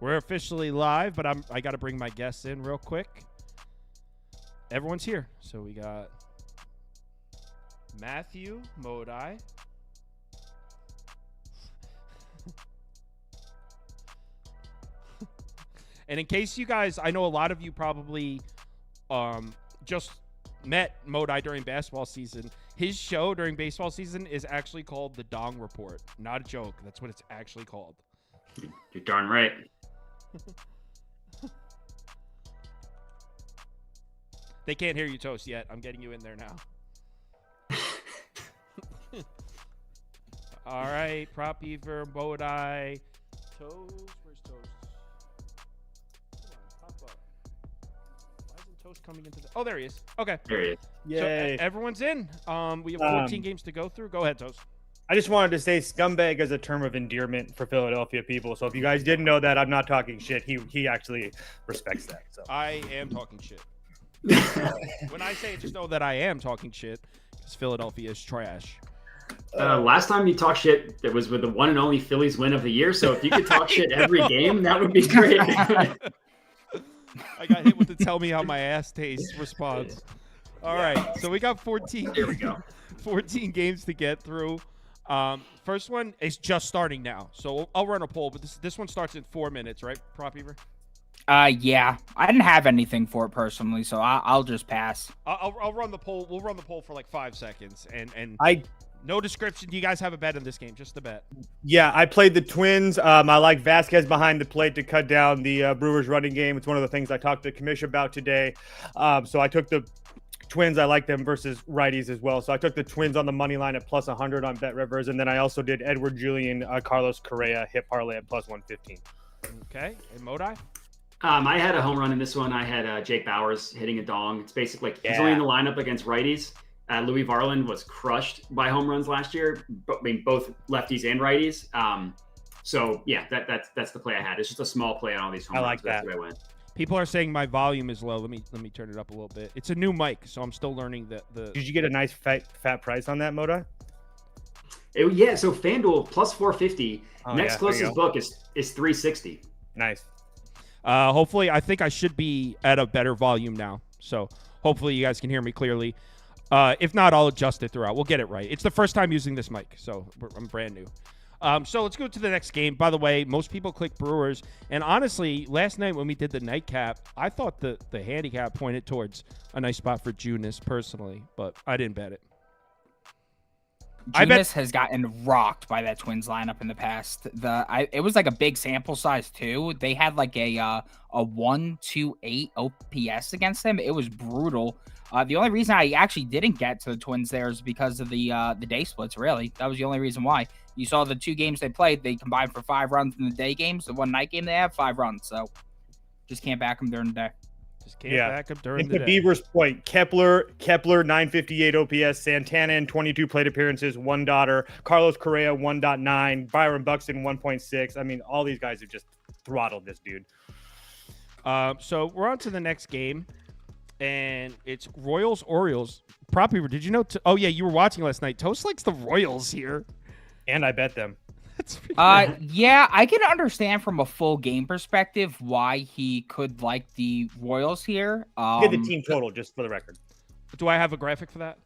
We're officially live, but I got to bring my guests in real quick. Everyone's here. So we got Matthew Modi. And in case you guys, I know a lot of you probably just met Modi during basketball season. His show during baseball season is actually called The Dong Report. Not a joke. That's what it's actually called. You're darn right. They can't hear you, Toast, yet. I'm getting you in there now. All right, Prop Beaver, Modi, Toast. Where's Toast? Come on, pop up. Why isn't Toast coming into the... Oh, there he is. Okay. There he is. Yay. So everyone's in. We have 14 games to go through. Go ahead, Toast. I just wanted to say scumbag is a term of endearment for Philadelphia people. So if you guys didn't know that, I'm not talking shit. He actually respects that. So I am talking shit. When I say it, just know that I am talking shit because Philadelphia is trash. Last time you talked shit, that was with the one and only Phillies win of the year. So if you could talk shit every game, that would be great. I got hit with the tell me how my ass tastes response. All right, so we got 14. Here we go. 14 games to get through. First one is just starting now, so I'll run a poll, but this one starts in 4 minutes, right, Prop Beaver? Yeah, I didn't have anything for it personally, so I'll just pass. I'll run the poll. We'll run the poll for like 5 seconds, and I no description. Do you guys have a bet in this game? Just a bet. Yeah, I played the Twins. I like Vasquez behind the plate to cut down the Brewers running game. It's one of the things I talked to Kamish about today. So I took the Twins. I like them versus righties as well. So I took the Twins on the money line at plus 100 on Bet Rivers, and then I also did Edward Julian, Carlos Correa hit parlay at plus 115. Okay, and Modi? I had a home run in this one. I had Jake Bauers hitting a dong. It's basically like he's only in the lineup against righties. Louis Varland was crushed by home runs last year. I mean, both lefties and righties. So yeah, that's the play I had. It's just a small play on all these home runs. I like that. That's where I went. People are saying my volume is low. Let me turn it up a little bit. It's a new mic, so I'm still learning the. Did you get a nice fat price on that, Modi? Yeah. So FanDuel plus 450. Next closest book is 360. Nice. Hopefully, I think I should be at a better volume now. So hopefully you guys can hear me clearly. If not, I'll adjust it throughout. We'll get it right. It's the first time using this mic, so I'm brand new. So let's go to the next game. By the way, most people click Brewers. And honestly, last night when we did the nightcap, I thought the handicap pointed towards a nice spot for Junis personally, but I didn't bet it. Junis has gotten rocked by that Twins lineup in the past. It was like a big sample size too. They had like a 1.28 OPS against them. It was brutal. The only reason I actually didn't get to the Twins there is because of the day splits. Really, that was the only reason why. You saw the 2 games they played. They combined for 5 runs in the day games. The one night game they have 5 runs. So just can't back them during the day. Just can't back up during and the to day. Beaver's point, Kepler 958 OPS, Santana in 22 plate appearances, 1 daughter, Carlos Correa 1.9, Byron Buxton 1.6. I mean, all these guys have just throttled this dude. So we're on to the next game, and it's Royals Orioles. Prop Beaver, did you know? Oh yeah, you were watching last night. Toast likes the Royals here, and I bet them. Yeah, I can understand from a full game perspective why he could like the Royals here. Get the team total just for the record. Do I have a graphic for that?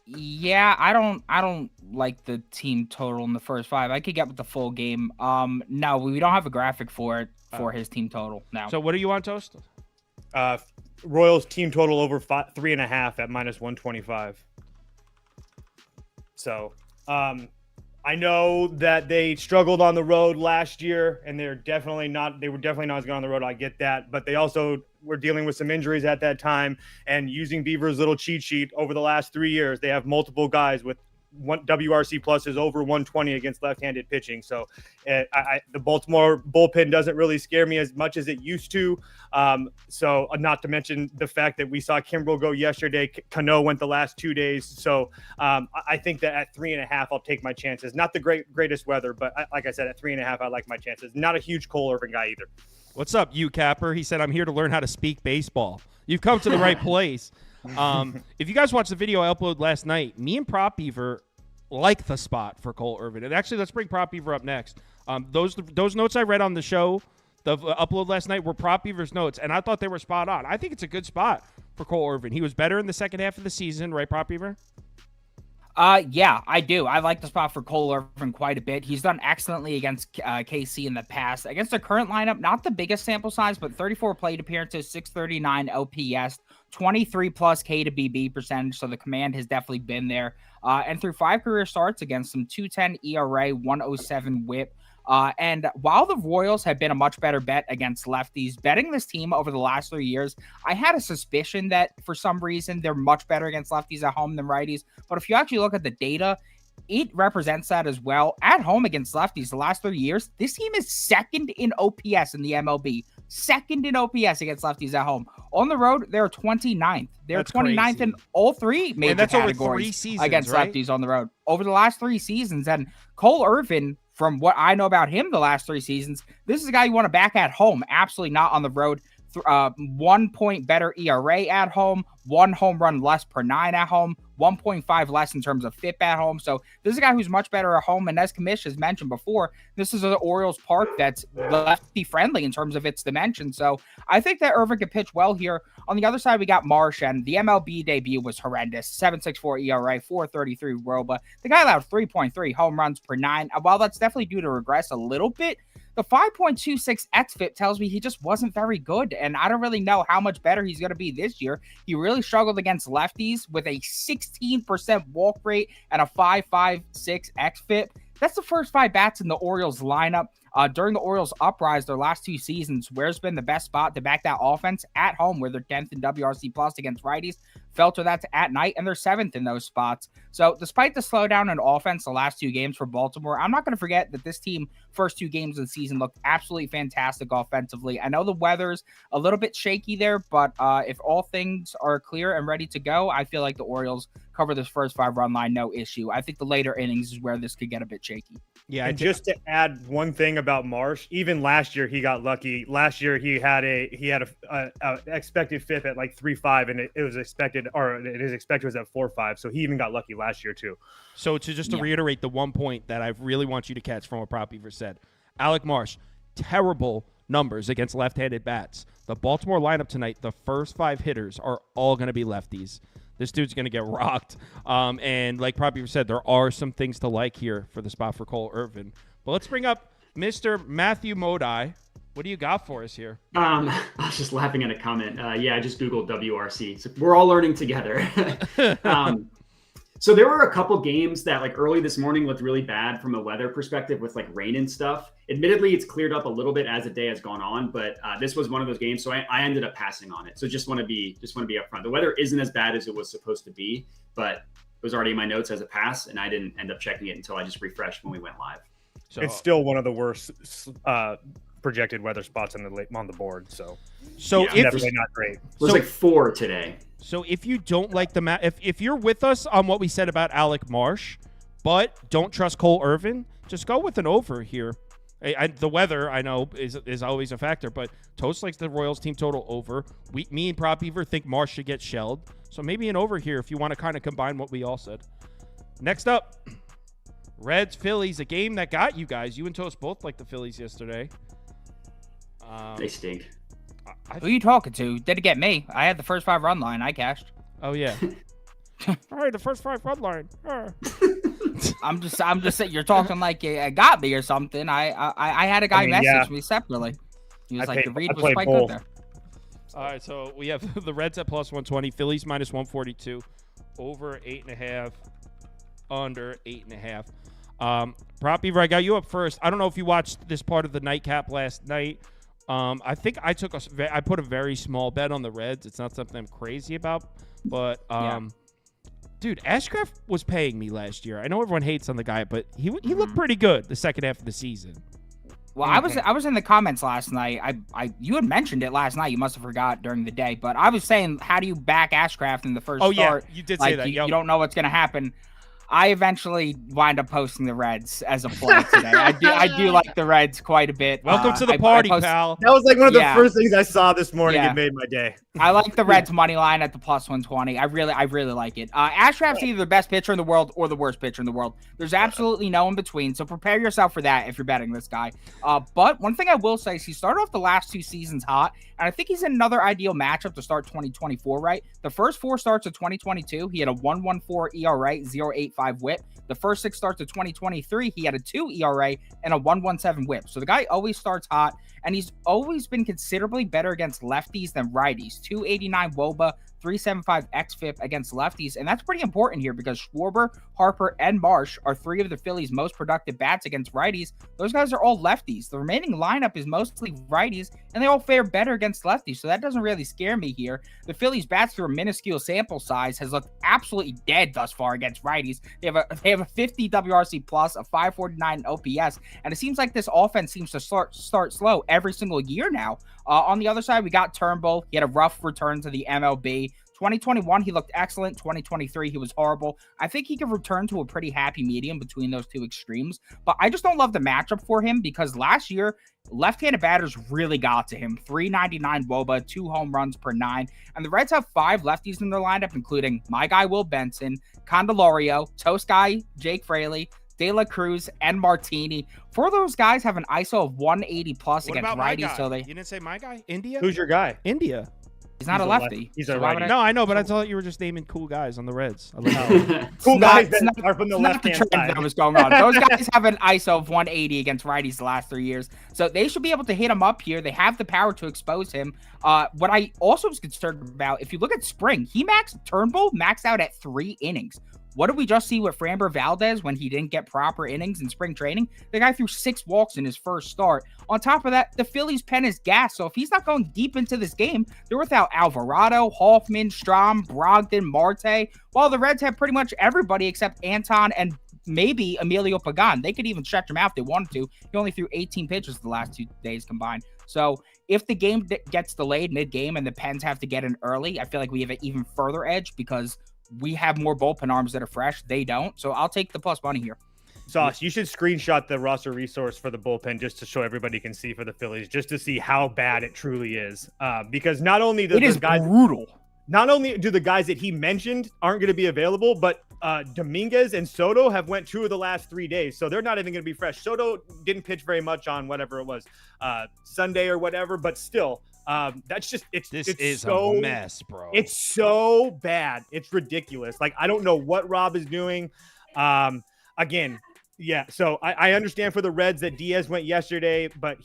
Yeah, I don't like the team total in the first 5. I could get with the full game. No, we don't have a graphic for it for his team total now. So what do you want, Toast? Royals team total over 3.5 at minus 125. So, I know that they struggled on the road last year, and they were definitely not as good on the road. I get that, but they also were dealing with some injuries at that time, and using Beaver's little cheat sheet over the last 3 years, they have multiple guys with WRC plus is over 120 against left-handed pitching. So the Baltimore bullpen doesn't really scare me as much as it used to. So not to mention the fact that we saw Kimbrel go yesterday. Cano went the last 2 days. So I think that at 3.5, I'll take my chances. Not the greatest weather, but like I said, at 3.5, I like my chances. Not a huge Cole Irvin guy either. What's up, you Capper? He said, I'm here to learn how to speak baseball. You've come to the right place. If you guys watched the video I uploaded last night, me and Prop Beaver like the spot for Cole Irvin. And actually, let's bring Prop Beaver up next. Those notes I read on the show the upload last night were prop beavers notes, and I thought they were spot on. I think it's a good spot for Cole Irvin. He was better in the second half of the season, right, prop beaver? Yeah, I do. I like the spot for Cole Irvin quite a bit. He's done excellently against KC in the past. Against the current lineup, not the biggest sample size, but 34 plate appearances, 639 OPS, 23 plus K to BB percentage. So the command has definitely been there. And through 5 career starts against some 2.10 ERA, 107 WHIP. And while the Royals have been a much better bet against lefties, betting this team over the last 3 years, I had a suspicion that for some reason they're much better against lefties at home than righties. But if you actually look at the data, it represents that as well. At home against lefties the last 3 years, this team is second in OPS in the MLB. Second in OPS against lefties at home. On the road, they're 29th. They're That's 29th crazy. in all 3 major And that's categories over 3 seasons, against right? lefties on the road. Over the last 3 seasons. And Cole Irvin, from what I know about him the last 3 seasons, this is a guy you want to back at home. Absolutely not on the road. 1 point better ERA at home, 1 home run less per 9 at home, 1.5 less in terms of FIP at home. So this is a guy who's much better at home. And as Kamish has mentioned before, this is an Orioles park that's lefty friendly in terms of its dimensions. So I think that Irvin could pitch well here. On the other side, we got Marsh, and the MLB debut was horrendous. 7.64 ERA, 4.33 WOBA. The guy allowed 3.3 home runs per 9. While that's definitely due to regress a little bit, the 5.26 xFIP tells me he just wasn't very good, and I don't really know how much better he's going to be this year. He really struggled against lefties with a 16% walk rate and a 5.56 xFIP. That's the first 5 bats in the Orioles lineup. During the Orioles' uprise their last 2 seasons, where's been the best spot to back that offense? At home, where they're 10th in WRC plus against righties. Filter that to at night, and they're 7th in those spots. So despite the slowdown in offense the last 2 games for Baltimore, I'm not going to forget that this team, first 2 games of the season, looked absolutely fantastic offensively. I know the weather's a little bit shaky there, but if all things are clear and ready to go, I feel like the Orioles cover this first 5-run line, no issue. I think the later innings is where this could get a bit shaky. Yeah, and just to add one thing about Marsh, even last year he got lucky. Last year he had a expected FIP at like 3.5, and it was expected, or his expected was at 4.5. So he even got lucky last year too. So to reiterate the one point that I really want you to catch from what Prop Beaver said, Alec Marsh, terrible numbers against left-handed bats. The Baltimore lineup tonight, the first 5 hitters are all going to be lefties. This dude's going to get rocked. And like Prop Beaver said, there are some things to like here for the spot for Cole Irvin. But let's bring up Mr. Matthew Modi. What do you got for us here? I was just laughing at a comment. I just Googled WRC. So we're all learning together. So there were a couple games that like early this morning looked really bad from a weather perspective with like rain and stuff. Admittedly, it's cleared up a little bit as the day has gone on, but this was one of those games. So I ended up passing on it. So just want to be upfront. The weather isn't as bad as it was supposed to be, but it was already in my notes as a pass, and I didn't end up checking it until I just refreshed when we went live. So it's still one of the worst projected weather spots on the board. So definitely not great. It was like 4 today. So if you don't like the if you're with us on what we said about Alec Marsh, but don't trust Cole Irvin, just go with an over here. The weather, I know, is always a factor, but Toast likes the Royals team total over. Me and Prop Beaver think Marsh should get shelled. So maybe an over here if you want to kind of combine what we all said. Next up, Reds, Phillies, a game that got you guys. You and Toast both liked the Phillies yesterday. They stink. Who are you talking to? Did it get me? I had the first 5-run line. I cashed. Oh, yeah. All right, the first 5-run line. I'm just saying you're talking like it got me or something. I had a guy message me separately. He was the read was quite good there. All right, so we have the Reds at plus 120, Phillies minus 142, over 8.5, under 8.5. Prop Beaver, I got you up first. I don't know if you watched this part of the nightcap last night. I think I put a very small bet on the Reds. It's not something I'm crazy about, but dude, Ashcraft was paying me last year. I know everyone hates on the guy, but he looked pretty good the second half of the season. Well, I was in the comments last night. You had mentioned it last night. You must have forgot during the day, but I was saying, how do you back Ashcraft in the first start? Yeah, you did say that. You don't know what's going to happen. I eventually wind up posting the Reds as a play today. I do like the Reds quite a bit. Welcome to the party, pal. That was like one of the first things I saw this morning. Yeah. It made my day. I like the Reds money line at the plus 120. I really like it. Ashraff's either the best pitcher in the world or the worst pitcher in the world. There's absolutely no in between. So prepare yourself for that if you're betting this guy. But one thing I will say is he started off the last 2 seasons hot, and I think he's in another ideal matchup to start 2024, right? The first 4 starts of 2022, he had a 1.14 ERA, 0.85 whip. The first 6 starts of 2023, he had a 2 ERA and a 1.17 whip. So the guy always starts hot, and he's always been considerably better against lefties than righties. 289 WOBA, 375 xFIP against lefties, and that's pretty important here because Schwarber, Harper, and Marsh are 3 of the Phillies' most productive bats against righties. Those guys are all lefties. The remaining lineup is mostly righties, and they all fare better against lefties, so that doesn't really scare me here. The Phillies' bats through a minuscule sample size has looked absolutely dead thus far against righties. They have a 50 WRC plus, a 549 OPS, and it seems like this offense seems to start slow every single year now. On the other side, we got Turnbull. He had a rough return to the MLB. 2021, he looked excellent. 2023, he was horrible. I think he could return to a pretty happy medium between those 2 extremes, but I just don't love the matchup for him because last year, left-handed batters really got to him. 399 WOBA, 2 home runs per 9, and the Reds have 5 lefties in their lineup, including my guy Will Benson, Candelario, Toast guy Jake Fraley, De La Cruz, and Martini. 4 of those guys have an ISO of 180 plus What against about my righties. guy? So You didn't say my guy? India? Who's your guy? India. He's not a lefty. He's So a why would righty. No, I know, but I thought you were just naming cool guys on the Reds. I love that. Cool guys that not- are from the not the left-hand trend side. that was going on. Those guys have an ISO of 180 against righties the last 3 years. So they should be able to hit him up here. They have the power to expose him. What I also was concerned about, if you look at spring, Turnbull maxed out at 3 innings. What did we just see with Framber Valdez when he didn't get proper innings in spring training? The guy threw 6 walks in his first start. On top of that, the Phillies' pen is gas. So if he's not going deep into this game, they're without Alvarado, Hoffman, Strahm, Brogdon, Marte, while the Reds have pretty much everybody except Anton and maybe Emilio Pagan. They could even stretch him out if they wanted to. He only threw 18 pitches the last 2 days combined. So if the game gets delayed mid-game and the Pens have to get in early, I feel like we have an even further edge because we have more bullpen arms that are fresh. They don't. So I'll take the plus money here. Sauce, you should screenshot the roster resource for the bullpen just to show everybody can see for the Phillies, just to see how bad it truly is. Because not only do It is guys, brutal. not only do the guys that he mentioned aren't going to be available, but Dominguez and Soto have went 2 of the last 3 days, so they're not even going to be fresh. Soto didn't pitch very much on whatever it was, Sunday or whatever, but still. That's just it's so, a mess, bro. It's so bad. It's ridiculous. Like, I don't know what Rob is doing. Again, yeah. So I understand for the Reds that Diaz went yesterday, but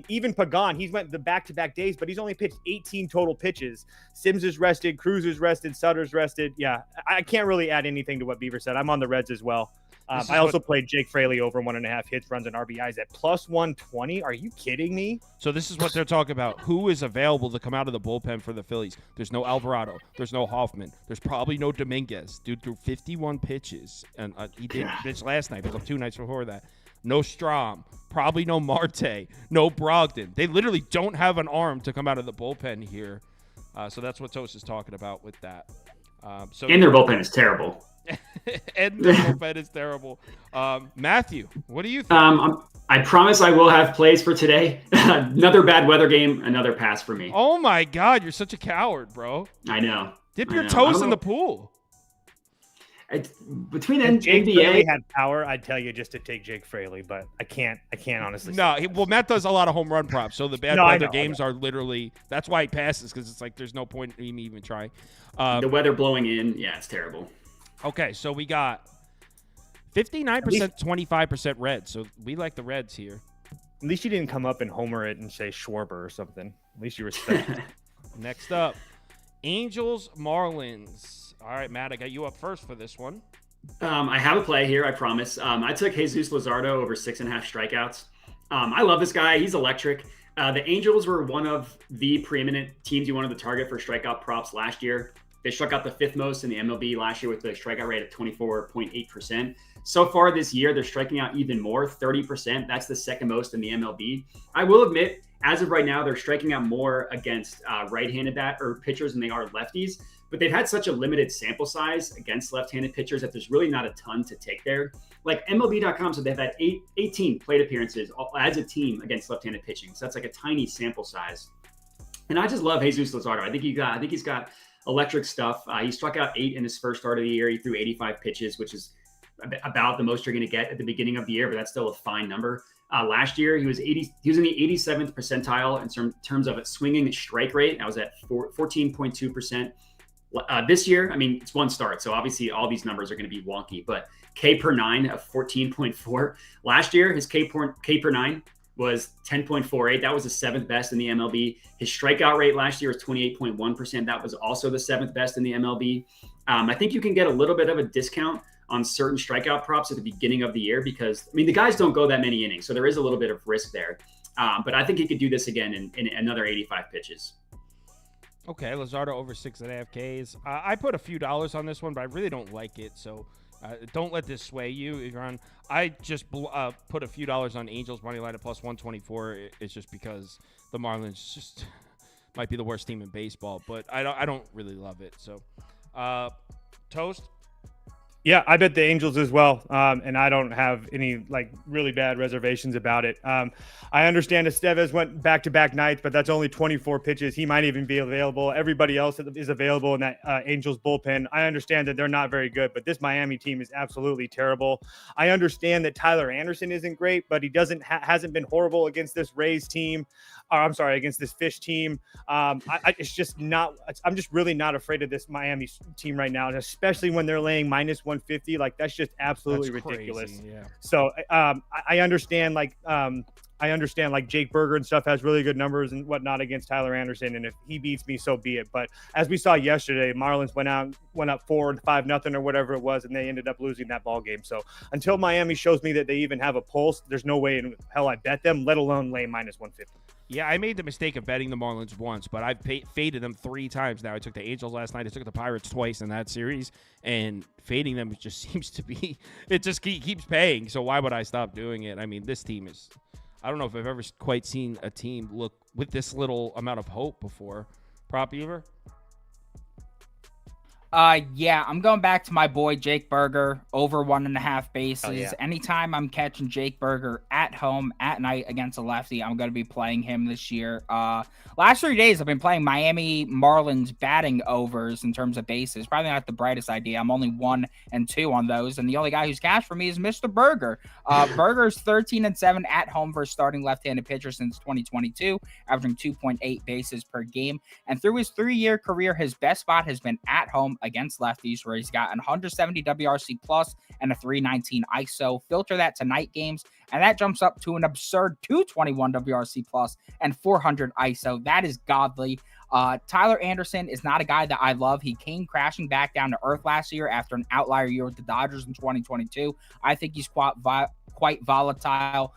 even Pagan, he's went the back-to-back days, but he's only pitched 18 total pitches. Sims is rested, Cruz is rested, Sutter's rested. Yeah, I can't really add anything to what Beaver said. I'm on the Reds as well. I also played Jake Fraley over 1.5 hits, runs, and RBIs at plus 120. Are you kidding me? So this is what they're talking about. Who is available to come out of the bullpen for the Phillies? There's no Alvarado. There's no Hoffman. There's probably no Dominguez. Dude threw 51 pitches, and he did pitch last night. It was 2 nights before that. No Strahm. Probably no Marte. No Brogdon. They literally don't have an arm to come out of the bullpen here. So that's what Toast is talking about with that. And their bullpen is terrible. And the bullpen is terrible. Matthew, what do you think? I promise I will have plays for today. Another bad weather game, another pass for me. Oh my God, you're such a coward, bro. I know. Dip your toes in the pool. Between If Jake NBA Fraley had power, I'd tell you just to take Jake Fraley, but I can't honestly. No, well, Matt does a lot of home run props, so the bad weather games are literally. That's why he passes, because it's like there's no point in him even trying. The weather blowing in, yeah, it's terrible. Okay, so we got 59%, 25% red. So we like the Reds here. At least you didn't come up and homer it and say Schwarber or something. At least you respect it. Next up, Angels, Marlins. All right, Matt, I got you up first for this one. I have a play here, I promise. I took Jesus Luzardo over 6.5 strikeouts. I love this guy. He's electric. The Angels were one of the preeminent teams you wanted to target for strikeout props last year. They struck out the 5th most in the MLB last year with a strikeout rate of 24.8%. So far this year, they're striking out even more, 30%. That's the 2nd most in the MLB. I will admit, as of right now, they're striking out more against right-handed pitchers than they are lefties. but they've had such a limited sample size against left-handed pitchers that there's really not a ton to take there. Like MLB.com said, they've had 18 plate appearances as a team against left-handed pitching. So that's like a tiny sample size. And I just love Jesus Luzardo. I think he's got electric stuff. He struck out 8 in his first start of the year. He threw 85 pitches, which is about the most you're going to get at the beginning of the year, but that's still a fine number. Last year, he was in the 87th percentile in terms of swinging strike rate. That was at 14.2%. This year, I mean, it's one start, so obviously all these numbers are going to be wonky, but K per 9 of 14.4. Last year, his K per 9 was 10.48. That was the 7th best in the MLB. His strikeout rate last year was 28.1%. That was also the 7th best in the MLB. I think you can get a little bit of a discount on certain strikeout props at the beginning of the year because, I mean, the guys don't go that many innings, so there is a little bit of risk there. But I think he could do this again in another 85 pitches. Okay, Luzardo over 6.5 Ks. I put a few dollars on this one, but I really don't like it, so don't let this sway you. If you're on, I just put a few dollars on Angels money line at plus 124. It's just because the Marlins just might be the worst team in baseball, but I don't really love it. So, Toast. Yeah, I bet the Angels as well, and I don't have any really bad reservations about it. I understand Estevez went back-to-back nights, but that's only 24 pitches. He might even be available. Everybody else is available in that Angels bullpen. I understand that they're not very good, but this Miami team is absolutely terrible. I understand that Tyler Anderson isn't great, but he hasn't been horrible against this Rays team. Against this Fish team. It's just not. I'm just really not afraid of this Miami team right now, and especially when they're laying minus 150. That's just absolutely ridiculous. Crazy, yeah. So I understand. I understand Jake Berger and stuff has really good numbers and whatnot against Tyler Anderson, and if he beats me, so be it. But as we saw yesterday, Marlins went up 4-5-0 or whatever it was, and they ended up losing that ball game. So until Miami shows me that they even have a pulse, there's no way in hell I bet them, let alone lay minus 150. Yeah, I made the mistake of betting the Marlins once, but I've faded them 3 times now. I took the Angels last night. I took the Pirates twice in that series, and fading them just seems to be – it just keeps paying, so why would I stop doing it? I mean, this team is – I don't know if I've ever quite seen a team look with this little amount of hope before. Prop Beaver? Yeah, I'm going back to my boy Jake Berger over 1.5 bases. Oh, yeah. Anytime I'm catching Jake Berger at home at night against a lefty, I'm going to be playing him this year. Last 3 days, I've been playing Miami Marlins batting overs in terms of bases. Probably not the brightest idea. I'm only 1 and 2 on those, and the only guy who's cashed for me is Mr. Berger. Berger's 13-7 at home versus starting left-handed pitcher since 2022, averaging 2.8 bases per game. And through his 3-year career, his best spot has been at home against lefties, where he's got an 170 WRC plus and a 319 ISO. Filter that to night games, and that jumps up to an absurd 221 WRC plus and 400 ISO. That is godly. Tyler Anderson is not a guy that I love. He came crashing back down to earth last year after an outlier year with the Dodgers in 2022. I think he's quite volatile.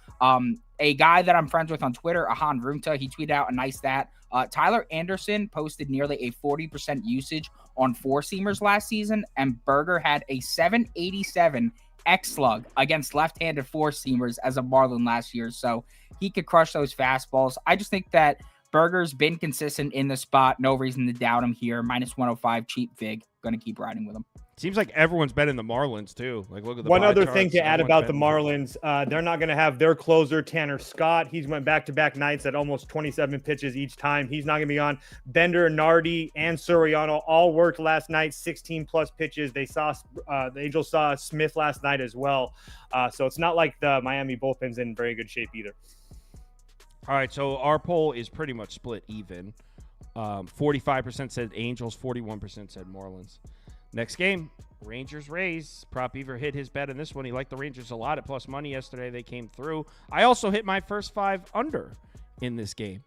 A guy that I'm friends with on Twitter, Ahan Rumta, he tweeted out a nice stat. Tyler Anderson posted nearly a 40% usage on 4-seamers last season, and Berger had a 787 X-slug against left-handed 4-seamers as a Marlin last year, so he could crush those fastballs. I just think that Berger's been consistent in the spot. No reason to doubt him here. Minus 105, cheap vig. Going to keep riding with him. Seems like everyone's betting the Marlins, too. Look at the one other charts. thing to add about the Marlins, they're not going to have their closer, Tanner Scott. He's went back-to-back nights at almost 27 pitches each time. He's not going to be on. Bender, Nardi, and Soriano all worked last night, 16-plus pitches. They saw the Angels saw Smith last night as well. So it's not like the Miami bullpen's in very good shape either. All right, so our poll is pretty much split even. 45% said Angels, 41% said Marlins. Next game, Rangers-Rays. Prop Beaver hit his bet in this one. He liked the Rangers a lot at plus money yesterday. They came through. I also hit my first 5 under in this game,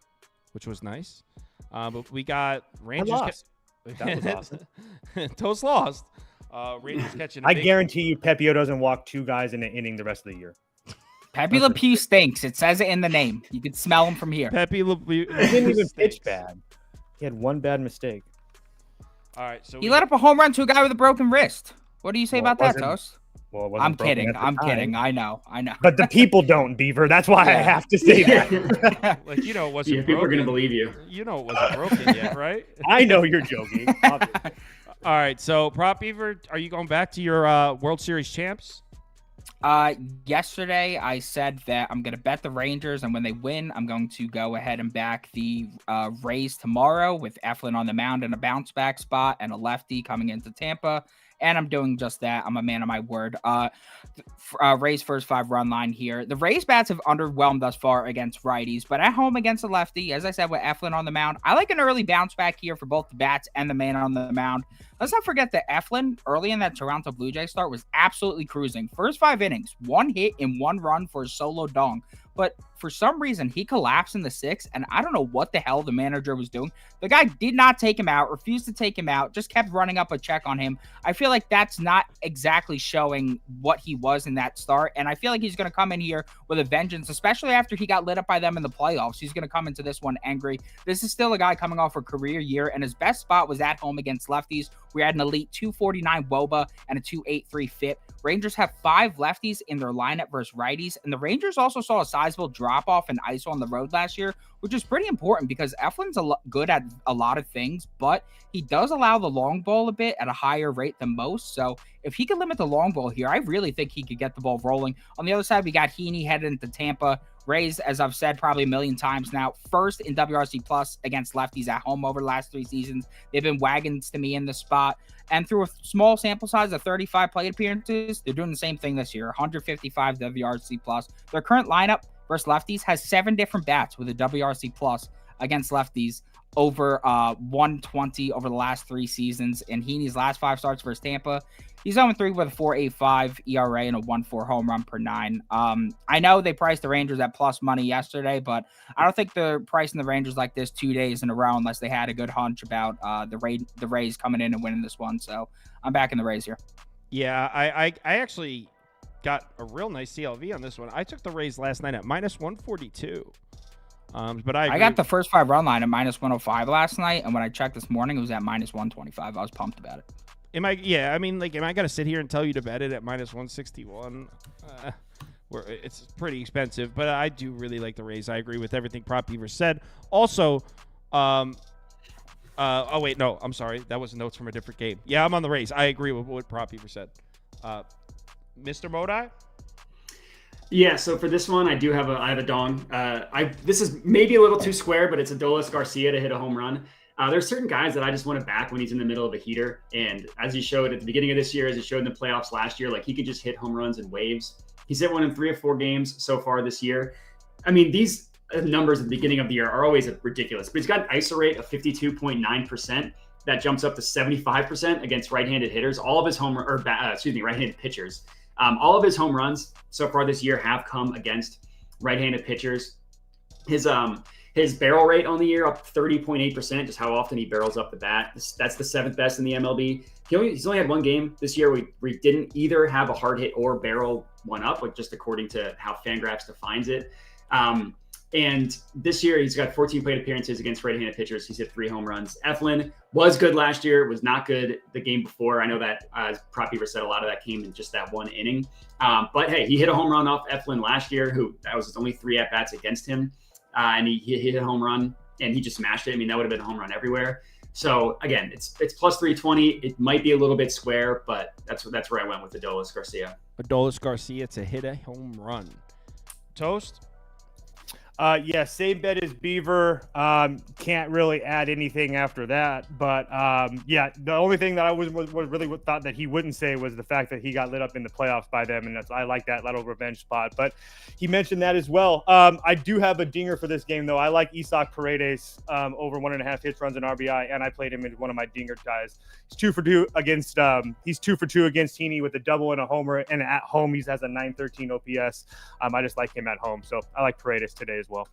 which was nice. But we got Rangers. I lost. That was awesome. Toast lost. Rangers catching a I big... guarantee you Pepio doesn't walk 2 guys in an inning the rest of the year. Pepe Le Pew stinks. It says it in the name. You can smell him from here. Pepe Le Pew. He didn't even pitch bad. He had 1 bad mistake. All right, so he let up a home run to a guy with a broken wrist. What do you say about that, Toast? Well, it wasn't I'm broken kidding. at the I'm time. kidding. I know. But the people don't, Beaver. That's why I have to say that. it wasn't broken. People are going to believe you. You know it wasn't broken yet, right? I know you're joking. All right, so Prop Beaver, are you going back to your World Series champs? Yesterday I said that I'm gonna bet the Rangers, and when they win, I'm going to go ahead and back the Rays tomorrow with Eflin on the mound in a bounce back spot and a lefty coming into Tampa. And I'm doing just that. I'm a man of my word. Rays first 5-run line here. The Rays bats have underwhelmed thus far against righties, but at home against a lefty, as I said, with Eflin on the mound, I like an early bounce back here for both the bats and the man on the mound. Let's not forget that Eflin, early in that Toronto Blue Jays start, was absolutely cruising. First 5 innings, 1 hit and 1 run for a solo dong. But for some reason, he collapsed in the 6th, and I don't know what the hell the manager was doing. The guy did not take him out, refused to take him out, just kept running up a check on him. I feel like that's not exactly showing what he was in that start, and I feel like he's going to come in here with a vengeance, especially after he got lit up by them in the playoffs. He's going to come into this one angry. This is still a guy coming off a career year, and his best spot was at home against lefties. We had an elite 249 WOBA and a 283 FIP. Rangers have 5 lefties in their lineup versus righties, and the Rangers also saw a sizable drop-off in ISO on the road last year, which is pretty important because Eflin's good at a lot of things, but he does allow the long ball a bit at a higher rate than most. So if he can limit the long ball here, I really think he could get the ball rolling. On the other side, we got Heaney headed into Tampa. Rays, as I've said probably a million times now, first in WRC plus against lefties at home over the last 3 seasons. They've been wagons to me in the spot. And through a small sample size of 35 plate appearances, they're doing the same thing this year, 155 WRC plus. Their current lineup versus lefties has 7 different bats with a WRC plus against lefties over 120 over the last 3 seasons. And Heaney's last 5 starts versus Tampa, he's 0-3 with a 4.85 ERA and a 1.4 home run per 9. I know they priced the Rangers at plus money yesterday, but I don't think they're pricing the Rangers like this 2 days in a row unless they had a good hunch about the Rays coming in and winning this one. So I'm back in the Rays here. Yeah, I actually got a real nice CLV on this one. I took the Rays last night at minus 142. But I got the first 5-run line at minus 105 last night, and when I checked this morning, it was at minus 125. I was pumped about it. Am I gonna sit here and tell you to bet it at minus 161? Where it's pretty expensive, but I do really like the Rays. I agree with everything Prop Beaver said. Also, oh wait, no, I'm sorry, that was notes from a different game. Yeah, I'm on the Rays. I agree with what Prop Beaver said. Mr. Modai? Yeah, so for this one, I have a dong. This is maybe a little too square, but it's Adolis Garcia to hit a home run. There's certain guys that I just want to back when he's in the middle of a heater. And as he showed at the beginning of this year, as he showed in the playoffs last year, like he could just hit home runs in waves. He's hit one in 3 or 4 games so far this year. I mean, these numbers at the beginning of the year are always ridiculous, but he's got an ISO rate of 52.9%. That jumps up to 75% against right-handed hitters. All of his right-handed pitchers. All of his home runs so far this year have come against right-handed pitchers. His barrel rate on the year up 30.8%, just how often he barrels up the bat. That's the 7th best in the MLB. He's only had 1 game this year where he didn't either have a hard hit or barrel one up, like just according to how Fangraphs defines it. And this year he's got 14 plate appearances against right-handed pitchers. He's hit 3 home runs. Eflin was good last year, was not good the game before. I know that, as Prop Beaver said, a lot of that came in just that 1 inning. But hey, he hit a home run off Eflin last year, that was only 3 at-bats against him. And he hit a home run and he just smashed it. I mean, that would have been a home run everywhere. So again, it's plus 320. It might be a little bit square, but that's where I went with Adolis Garcia. Adolis Garcia to hit a home run. Toast? Yeah, same bet as Beaver. Can't really add anything after that. But yeah, the only thing that I was really thought that he wouldn't say was the fact that he got lit up in the playoffs by them, and I like that little revenge spot. But he mentioned that as well. I do have a dinger for this game though. I like Isaac Paredes over 1.5 hits, runs, and RBI, and I played him in one of my dinger ties. He's 2 for 2 against Heaney with a double and a homer, and at home he has a 913 OPS. I just like him at home, so I like Paredes today as well.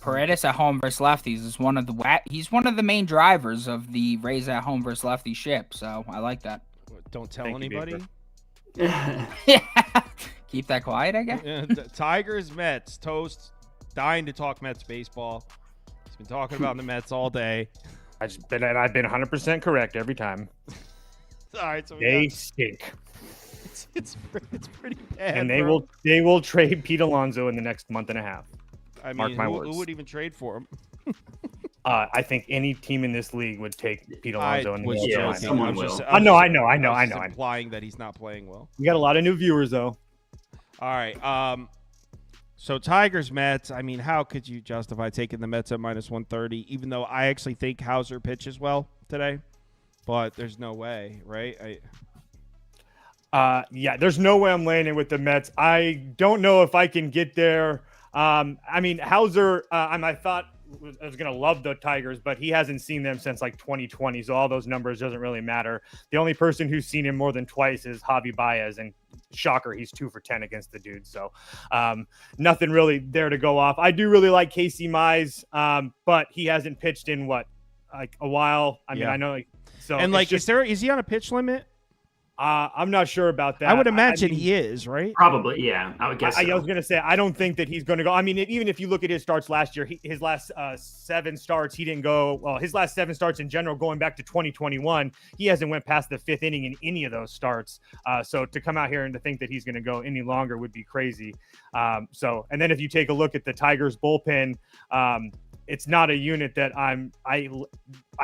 Paredes at home versus lefties is he's one of the main drivers of the Rays at home versus lefty ship. So I like that. Don't tell anybody. Keep that quiet, I guess. Yeah, Tigers, Mets. Toast dying to talk Mets baseball. He's been talking about the Mets all day. I've been 100% correct every time. All right, so they stink. It's pretty bad. And they will trade Pete Alonso in the next month and a half. I mean, who would even trade for him? I think any team in this league would take Pete Alonso in the was middle of the joking. someone I was will. just- I know. I was I know. implying that he's not playing well. We got a lot of new viewers though. All right. So Tigers Mets. I mean, how could you justify taking the Mets at -130? Even though I actually think Hauser pitches well today, but there's no way, right? Yeah, there's no way I'm landing with the Mets. I don't know if I can get there. I mean, Hauser, I thought I was going to love the Tigers, but he hasn't seen them since like 2020. So all those numbers doesn't really matter. The only person who's seen him more than twice is Javi Baez, and shocker, he's 2 for 10 against the dude. So nothing really there to go off. I do really like Casey Mize, but he hasn't pitched in like a while. I mean, I know. Is he on a pitch limit? I'm not sure about that. I would imagine he is, right? Probably, yeah. I would guess. I was going to say, I don't think that he's going to go. I mean, even if you look at his starts last year, his last 7 starts, he didn't go. Well, his last 7 starts in general, going back to 2021, he hasn't went past the 5th inning in any of those starts. So to come out here and to think that he's going to go any longer would be crazy. And then if you take a look at the Tigers bullpen, it's not a unit that I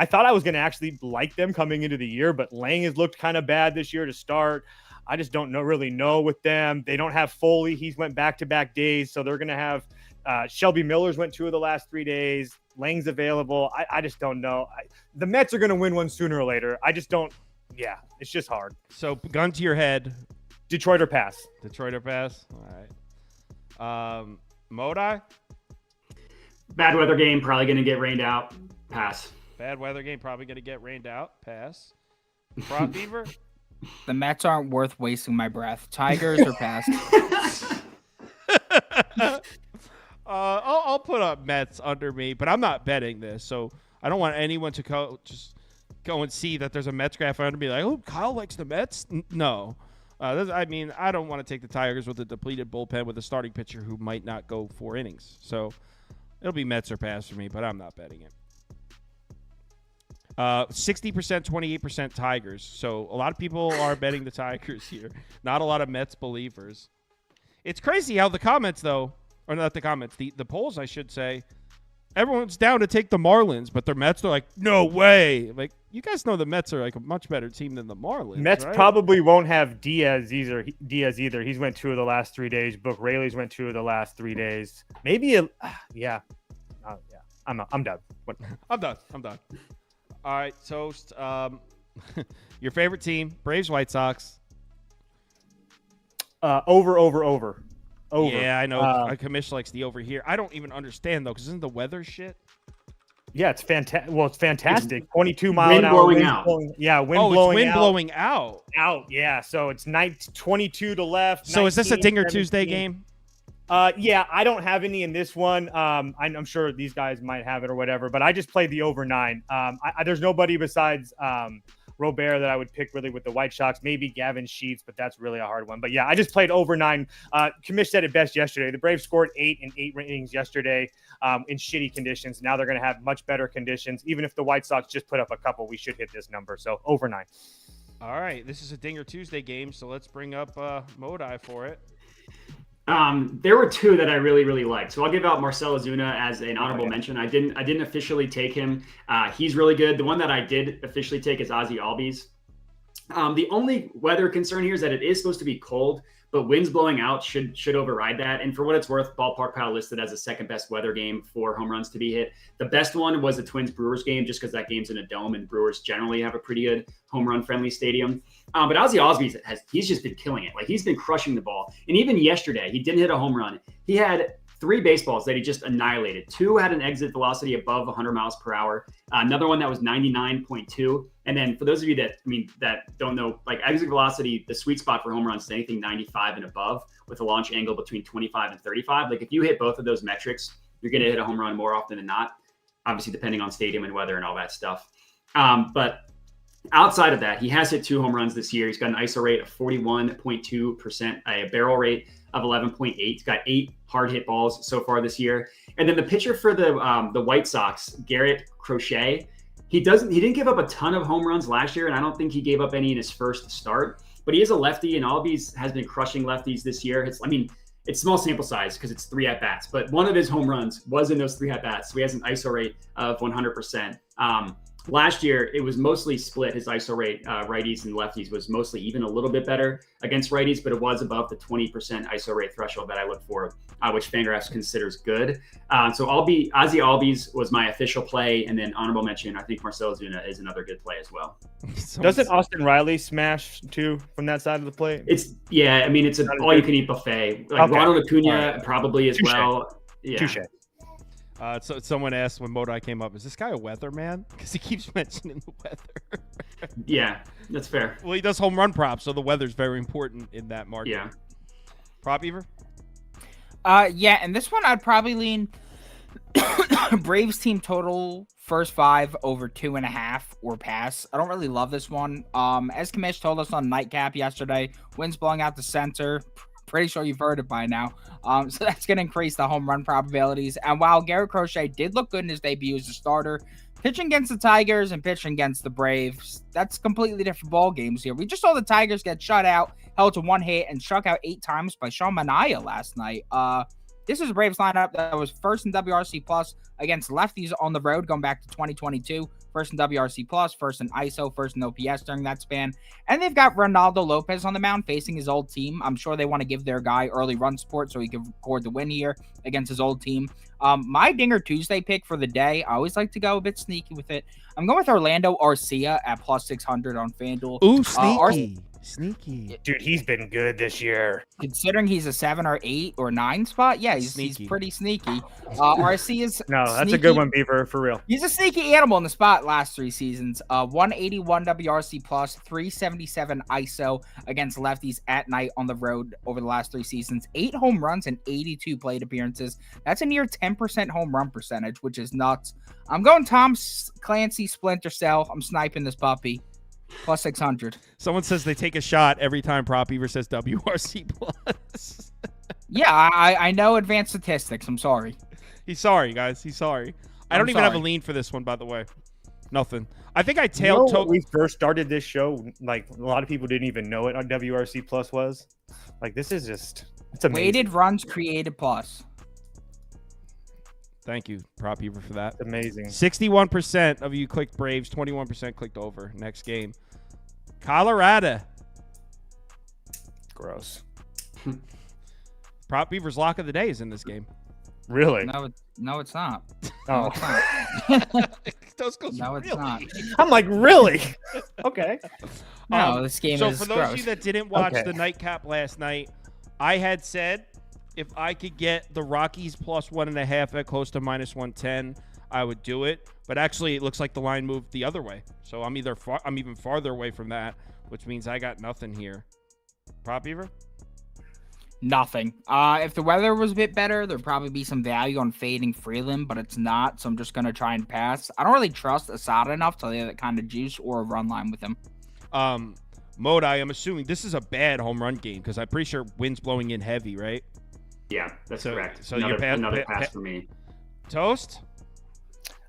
thought I was going to actually like them coming into the year, but Lang has looked kind of bad this year to start. I just don't really know with them. They don't have Foley. He's went back-to-back days, so they're going to have Shelby Miller's went 2 of the last 3 days. Lang's available. I just don't know. The Mets are going to win one sooner or later. I just don't. Yeah, it's just hard. So gun to your head. Detroit or pass. Detroit or pass. All right. Modi? Bad weather game, probably going to get rained out. Pass. Bad weather game, probably going to get rained out. Pass. Prop Beaver? The Mets aren't worth wasting my breath. Tigers or pass. I'll put up Mets under me, but I'm not betting this, so I don't want anyone to go and see that there's a Mets graph under me like, oh, Kyle likes the Mets? No. I don't want to take the Tigers with a depleted bullpen with a starting pitcher who might not go 4 innings. So it'll be Mets or pass for me, but I'm not betting it. 60%, 28% Tigers. So a lot of people are betting the Tigers here. Not a lot of Mets believers. It's crazy how the comments, though, or not the comments, the polls, I should say, everyone's down to take the Marlins, but their Mets are like, no way. Like, you guys know the Mets are like a much better team than the Marlins. Mets right? probably won't have Diaz either. He's went 2 of the last 3 days. Book Rayleigh's went 2 of the last 3 days. Maybe I'm done. I'm done. All right, Toast. Your favorite team, Braves, White Sox. Over. Yeah, I know. Kamish likes the over here. I don't even understand, though, because isn't the weather shit? Yeah, it's fantastic. Well, it's fantastic. It's 22 mile wind an hour. blowing Wind out. blowing, yeah, wind Oh, blowing it's wind out. blowing out. Yeah, so it's 22 to left. So is this a 19, Dinger 17. Tuesday game? Yeah, I don't have any in this one. I'm sure these guys might have it or whatever, but I just played the over 9. There's nobody besides Robert that I would pick really with the White Sox. Maybe Gavin Sheets, but that's really a hard one. But yeah, I just played over 9. Kamish said it best yesterday. The Braves scored 8 in 8 innings yesterday in shitty conditions. Now they're going to have much better conditions. Even if the White Sox just put up a couple, we should hit this number. So over 9. All right, this is a Dinger Tuesday game, so let's bring up Modi for it. There were 2 that I really, really liked. So I'll give out Marcell Ozuna as an honorable mention. I didn't officially take him. He's really good. The one that I did officially take is Ozzy Albies. The only weather concern here is that it is supposed to be cold, but winds blowing out should override that. And for what it's worth, Ballpark Pal listed as the second best weather game for home runs to be hit. The best one was the Twins-Brewers game, just because that game's in a dome, and Brewers generally have a pretty good home run-friendly stadium. But Ozzy Albies, he's just been killing it. Like, he's been crushing the ball. And even yesterday, he didn't hit a home run. He had 3 baseballs that he just annihilated. 2 had an exit velocity above 100 miles per hour. Another one that was 99.2. And then for those of you that don't know, like, exit velocity, the sweet spot for home runs is anything 95 and above with a launch angle between 25 and 35. Like, if you hit both of those metrics, you're going to hit a home run more often than not, obviously depending on stadium and weather and all that stuff. But outside of that, he has hit 2 home runs this year. He's got an ISO rate of 41.2%, a barrel rate of 11.8. He's got 8 hard hit balls so far this year. And then the pitcher for the White Sox, Garrett Crochet, he didn't give up a ton of home runs last year, and I don't think he gave up any in his first start. But he is a lefty, and Albies has been crushing lefties this year. it's small sample size because it's 3 at-bats, but one of his home runs was in those 3 at-bats. So he has an ISO rate of 100%. Last year, it was mostly split. His ISO rate, righties and lefties, was mostly even a little bit better against righties, but it was above the 20% ISO rate threshold that I look for, which Fangraphs considers good. So Ozzy Albies was my official play, and then honorable mention, I think Marcell Ozuna is another good play as well. Doesn't Austin Riley smash too from that side of the plate? It's an all-you-can-eat buffet. Like Ronald Acuna probably as well. Yeah. Touche. So someone asked when Modai came up, is this guy a weatherman? Because he keeps mentioning the weather. Yeah, that's fair. Well, he does home run props, so the weather's very important in that market. Yeah. Prop Beaver? Yeah, and this one I'd probably lean Braves team total first 5 over 2.5 or pass. I don't really love this one. As Kamish told us on Nightcap yesterday, wind's blowing out the center. Pretty sure you've heard it by now. So that's going to increase the home run probabilities. And while Garrett Crochet did look good in his debut as a starter, pitching against the Tigers and pitching against the Braves, that's completely different ball games here. We just saw the Tigers get shut out, held to 1 hit, and struck out 8 times by Sean Manaea last night. This is a Braves lineup that was first in WRC Plus against lefties on the road going back to 2022. First in WRC Plus, first in ISO, first in OPS during that span. And they've got Ronaldo Lopez on the mound facing his old team. I'm sure they want to give their guy early run support so he can record the win here against his old team. My Dinger Tuesday pick for the day, I always like to go a bit sneaky with it. I'm going with Orlando Arcia at plus 600 on FanDuel. Ooh, sneaky. Sneaky. Dude, he's been good this year. Considering he's a 7 or 8 or 9 spot, yeah, he's pretty sneaky. RC is that's a good one, Beaver, for real. He's a sneaky animal in the spot last 3 seasons. 181 WRC plus, 377 ISO against lefties at night on the road over the last 3 seasons. 8 home runs and 82 plate appearances. That's a near 10% home run percentage, which is nuts. I'm going Tom Clancy Splinter Cell. I'm sniping this puppy. Plus 600. Someone says they take a shot every time Prop Beaver says WRC plus. Yeah, I know advanced statistics. I'm sorry. He's sorry, guys. He's sorry. I don't even have a lean for this one, by the way. Nothing. I think I tailed. When we first started this show, like a lot of people didn't even know what WRC plus was. Like this is just it's amazing. Weighted runs created plus. Thank you, Prop Beaver, for that. It's amazing. 61% of you clicked Braves, 21% clicked over. Next game. Colorado. Gross. Prop Beaver's lock of the day is in this game. Really? No, it's not. Oh. No, it's not. I'm like, really? Okay. No, this game so is for those gross. of you that didn't watch the nightcap last night, I had said if I could get the Rockies plus 1.5 at close to minus 110, I would do it. But actually, it looks like the line moved the other way. So I'm even farther away from that, which means I got nothing here. Prop Beaver? Nothing. If the weather was a bit better, there'd probably be some value on fading Freeland, but it's not, so I'm just going to try and pass. I don't really trust Asada enough to lay that kind of juice or a run line with him. Modai, I'm assuming this is a bad home run game because I'm pretty sure wind's blowing in heavy, right? Yeah, that's correct. So another pass for me. Toast?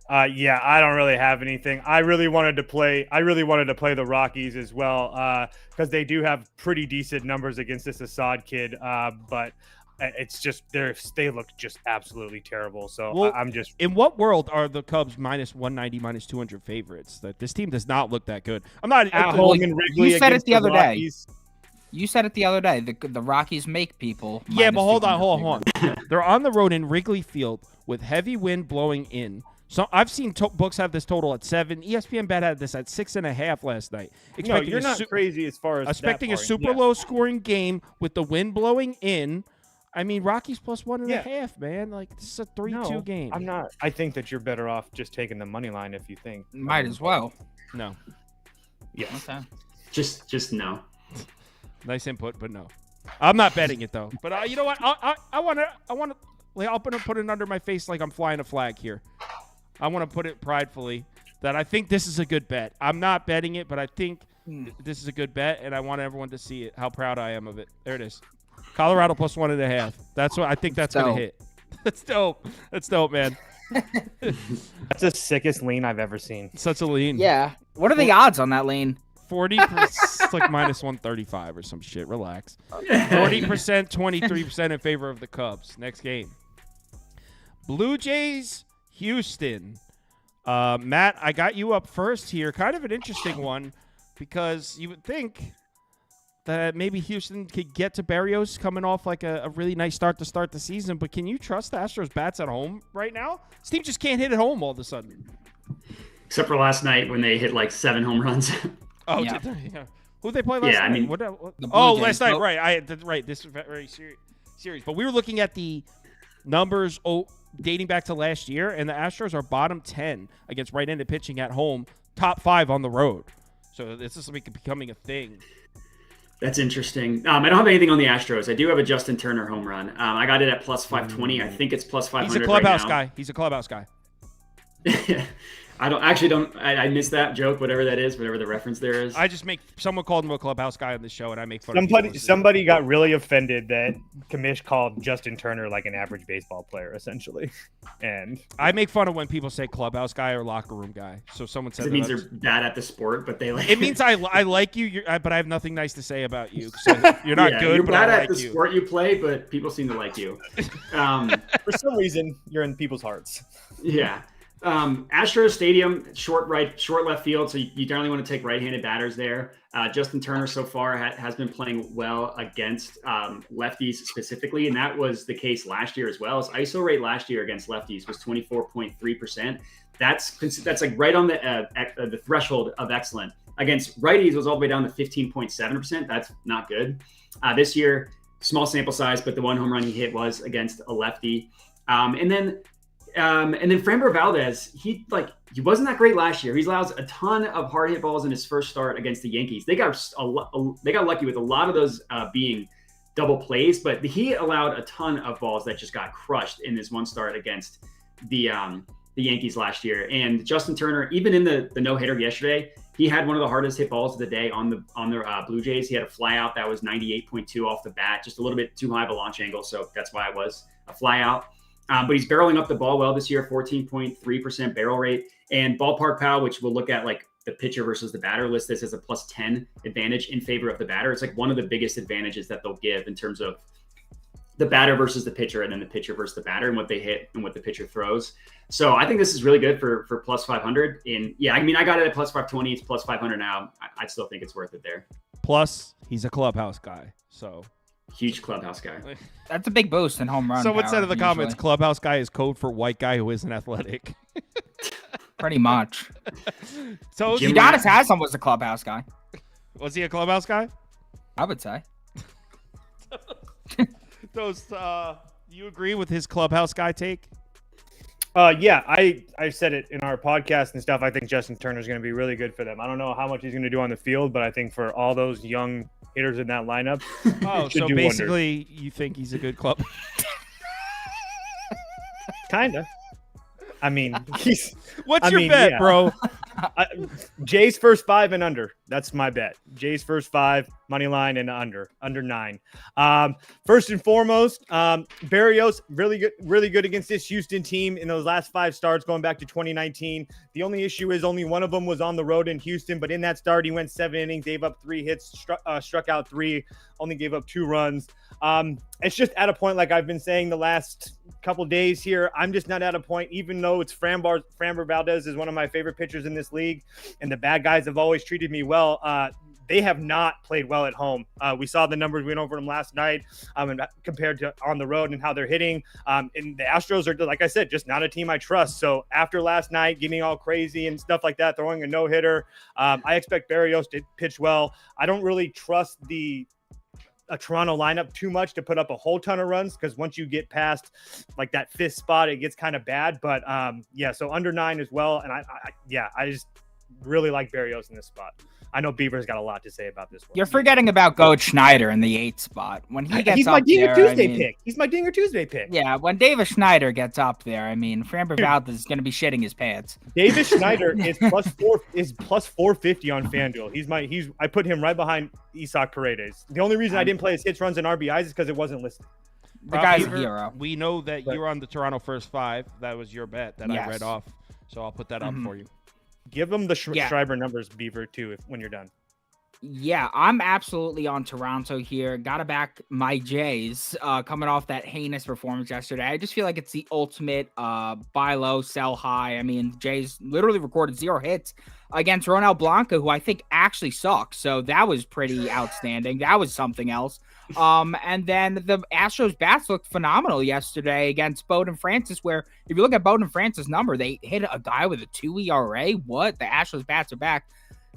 Yeah, I don't really have anything. I really wanted to play the Rockies as well because they do have pretty decent numbers against this Assad kid. But it's just they look just absolutely terrible. So I'm just. In what world are the Cubs minus 190, minus 200 favorites? That this team does not look that good. I'm not at home in Wrigley. You said it the other day. You said it the other day. The Rockies make people. Yeah, but hold on. They're on the road in Wrigley Field with heavy wind blowing in. So I've seen books have this total at 7. ESPN Bet had this at 6.5 last night. No, you're not crazy as far as expecting a super low scoring game with the wind blowing in. I mean, Rockies plus 1.5, man. Like this is a 3-2 game. I'm not. I think that you're better off just taking the money line if you think. Might as well. No. Yeah. Okay. Just no. Nice input, but no. I'm not betting it though. But you know what? I want to. I'll put it under my face like I'm flying a flag here. I want to put it pridefully that I think this is a good bet. I'm not betting it, but I think this is a good bet, and I want everyone to see it. How proud I am of it. There it is. Colorado plus 1.5. That's what I think. That's gonna hit. That's dope. That's dope, man. That's the sickest lean I've ever seen. Such a lean. Yeah. What are the odds on that lean? 40%, like minus 135 or some shit. Relax. 40%, 23% in favor of the Cubs. Next game. Blue Jays, Houston. Matt, I got you up first here. Kind of an interesting one because you would think that maybe Houston could get to Berrios coming off like a really nice start the season. But can you trust the Astros bats at home right now? This team just can't hit at home all of a sudden. Except for last night when they hit like 7 home runs. Oh, yeah. Who'd they play last night? I mean, last night, right. This is very serious. But we were looking at the numbers dating back to last year, and the Astros are bottom 10 against right-handed pitching at home, top 5 on the road. So this is becoming a thing. That's interesting. I don't have anything on the Astros. I do have a Justin Turner home run. I got it at plus 520. I think it's plus 500. He's a clubhouse guy. He's a clubhouse guy. I missed that joke, whatever that is, whatever the reference there is. Someone called him a clubhouse guy on the show, and I make fun of somebody got really offended that Kamish called Justin Turner like an average baseball player, essentially. And I make fun of when people say clubhouse guy or locker room guy. So someone said it means they're bad at the sport, but they like it means I like you, but I have nothing nice to say about you. So you're not good, you're but bad I at like the you. sport you play, but people seem to like you. For some reason, you're in people's hearts. Yeah. Astros Stadium, short left field, so you generally want to take right-handed batters there. Justin Turner so far has been playing well against lefties specifically, and that was the case last year as well. His ISO rate last year against lefties was 24.3%. That's like right on the threshold of excellent. Against righties, it was all the way down to 15.7%. That's not good. This year, small sample size, but the one home run he hit was against a lefty. And then Framber Valdez, he wasn't that great last year. He allows a ton of hard hit balls in his first start against the Yankees. They got lucky with a lot of those being double plays, but he allowed a ton of balls that just got crushed in this one start against the Yankees last year. And Justin Turner, even in the no-hitter yesterday, he had one of the hardest hit balls of the day on the Blue Jays. He had a fly out that was 98.2 off the bat, just a little bit too high of a launch angle, so that's why it was a fly out. But he's barreling up the ball well this year, 14.3% barrel rate. And ballpark power, which we'll look at like the pitcher versus the batter, list this as a plus 10 advantage in favor of the batter. It's like one of the biggest advantages that they'll give in terms of the batter versus the pitcher, and then the pitcher versus the batter and what they hit and what the pitcher throws. So I think this is really good for plus 500. And I got it at plus 520. It's plus 500 now. I still think it's worth it there. Plus, he's a clubhouse guy, so... Huge clubhouse guy. That's a big boost in home run. Someone said in the comments, clubhouse guy is code for white guy who isn't athletic. Pretty much. So Udonis Haslam was a clubhouse guy. Was he a clubhouse guy? I would say. You agree with his clubhouse guy take? Yeah, I said it in our podcast and stuff. I think Justin Turner is going to be really good for them. I don't know how much he's going to do on the field, but I think for all those young hitters in that lineup, so basically, wonders. You think he's a good club? Kinda. I mean, What's your bet, bro? Jay's first 5 and under. That's my bet. Jay's first 5, money line, and under 9. First and foremost, Berrios really good against this Houston team in those last 5 starts going back to 2019. The only issue is only one of them was on the road in Houston, but in that start he went 7 innings, gave up 3 hits, struck out 3, only gave up 2 runs. It's just at a point, like I've been saying the last couple days here, I'm just not at a point, even though it's Framber Valdez is one of my favorite pitchers in this league, and the bad guys have always treated me well. They have not played well at home. We saw the numbers, we went over them last night, and compared to on the road and how they're hitting. And the Astros are, like I said, just not a team I trust. So after last night, getting all crazy and stuff like that, throwing a no-hitter, I expect Berrios to pitch well. I don't really trust a Toronto lineup too much to put up a whole ton of runs, because once you get past like that 5th spot, it gets kind of bad. But so under 9 as well. And I just really like Berrios in this spot. I know Beaver's got a lot to say about this one. You're forgetting about Goat Schneider in the 8th spot. When he gets He's up my Dinger there, Tuesday pick. He's my Dinger Tuesday pick. Yeah, when Davis Schneider gets up there, Framber Valdez is going to be shitting his pants. Davis Schneider is plus 450 on FanDuel. I put him right behind Isaac Paredes. The only reason I didn't play his hits, runs, and RBIs is because it wasn't listed. The guy's a hero. We know that you're on the Toronto first 5. That was your bet that I read off. So I'll put that up for you. Give them the Schreiber numbers, Beaver, too, when you're done. Yeah, I'm absolutely on Toronto here. Got to back my Jays coming off that heinous performance yesterday. I just feel like it's the ultimate buy low, sell high. I mean, Jays literally recorded 0 hits against Ronel Blanco, who I think actually sucks. So that was pretty outstanding. That was something else. And then the Astros bats looked phenomenal yesterday against Bowden Francis, where if you look at Bowden Francis' number, they hit a guy with a 2 ERA. What? The Astros bats are back.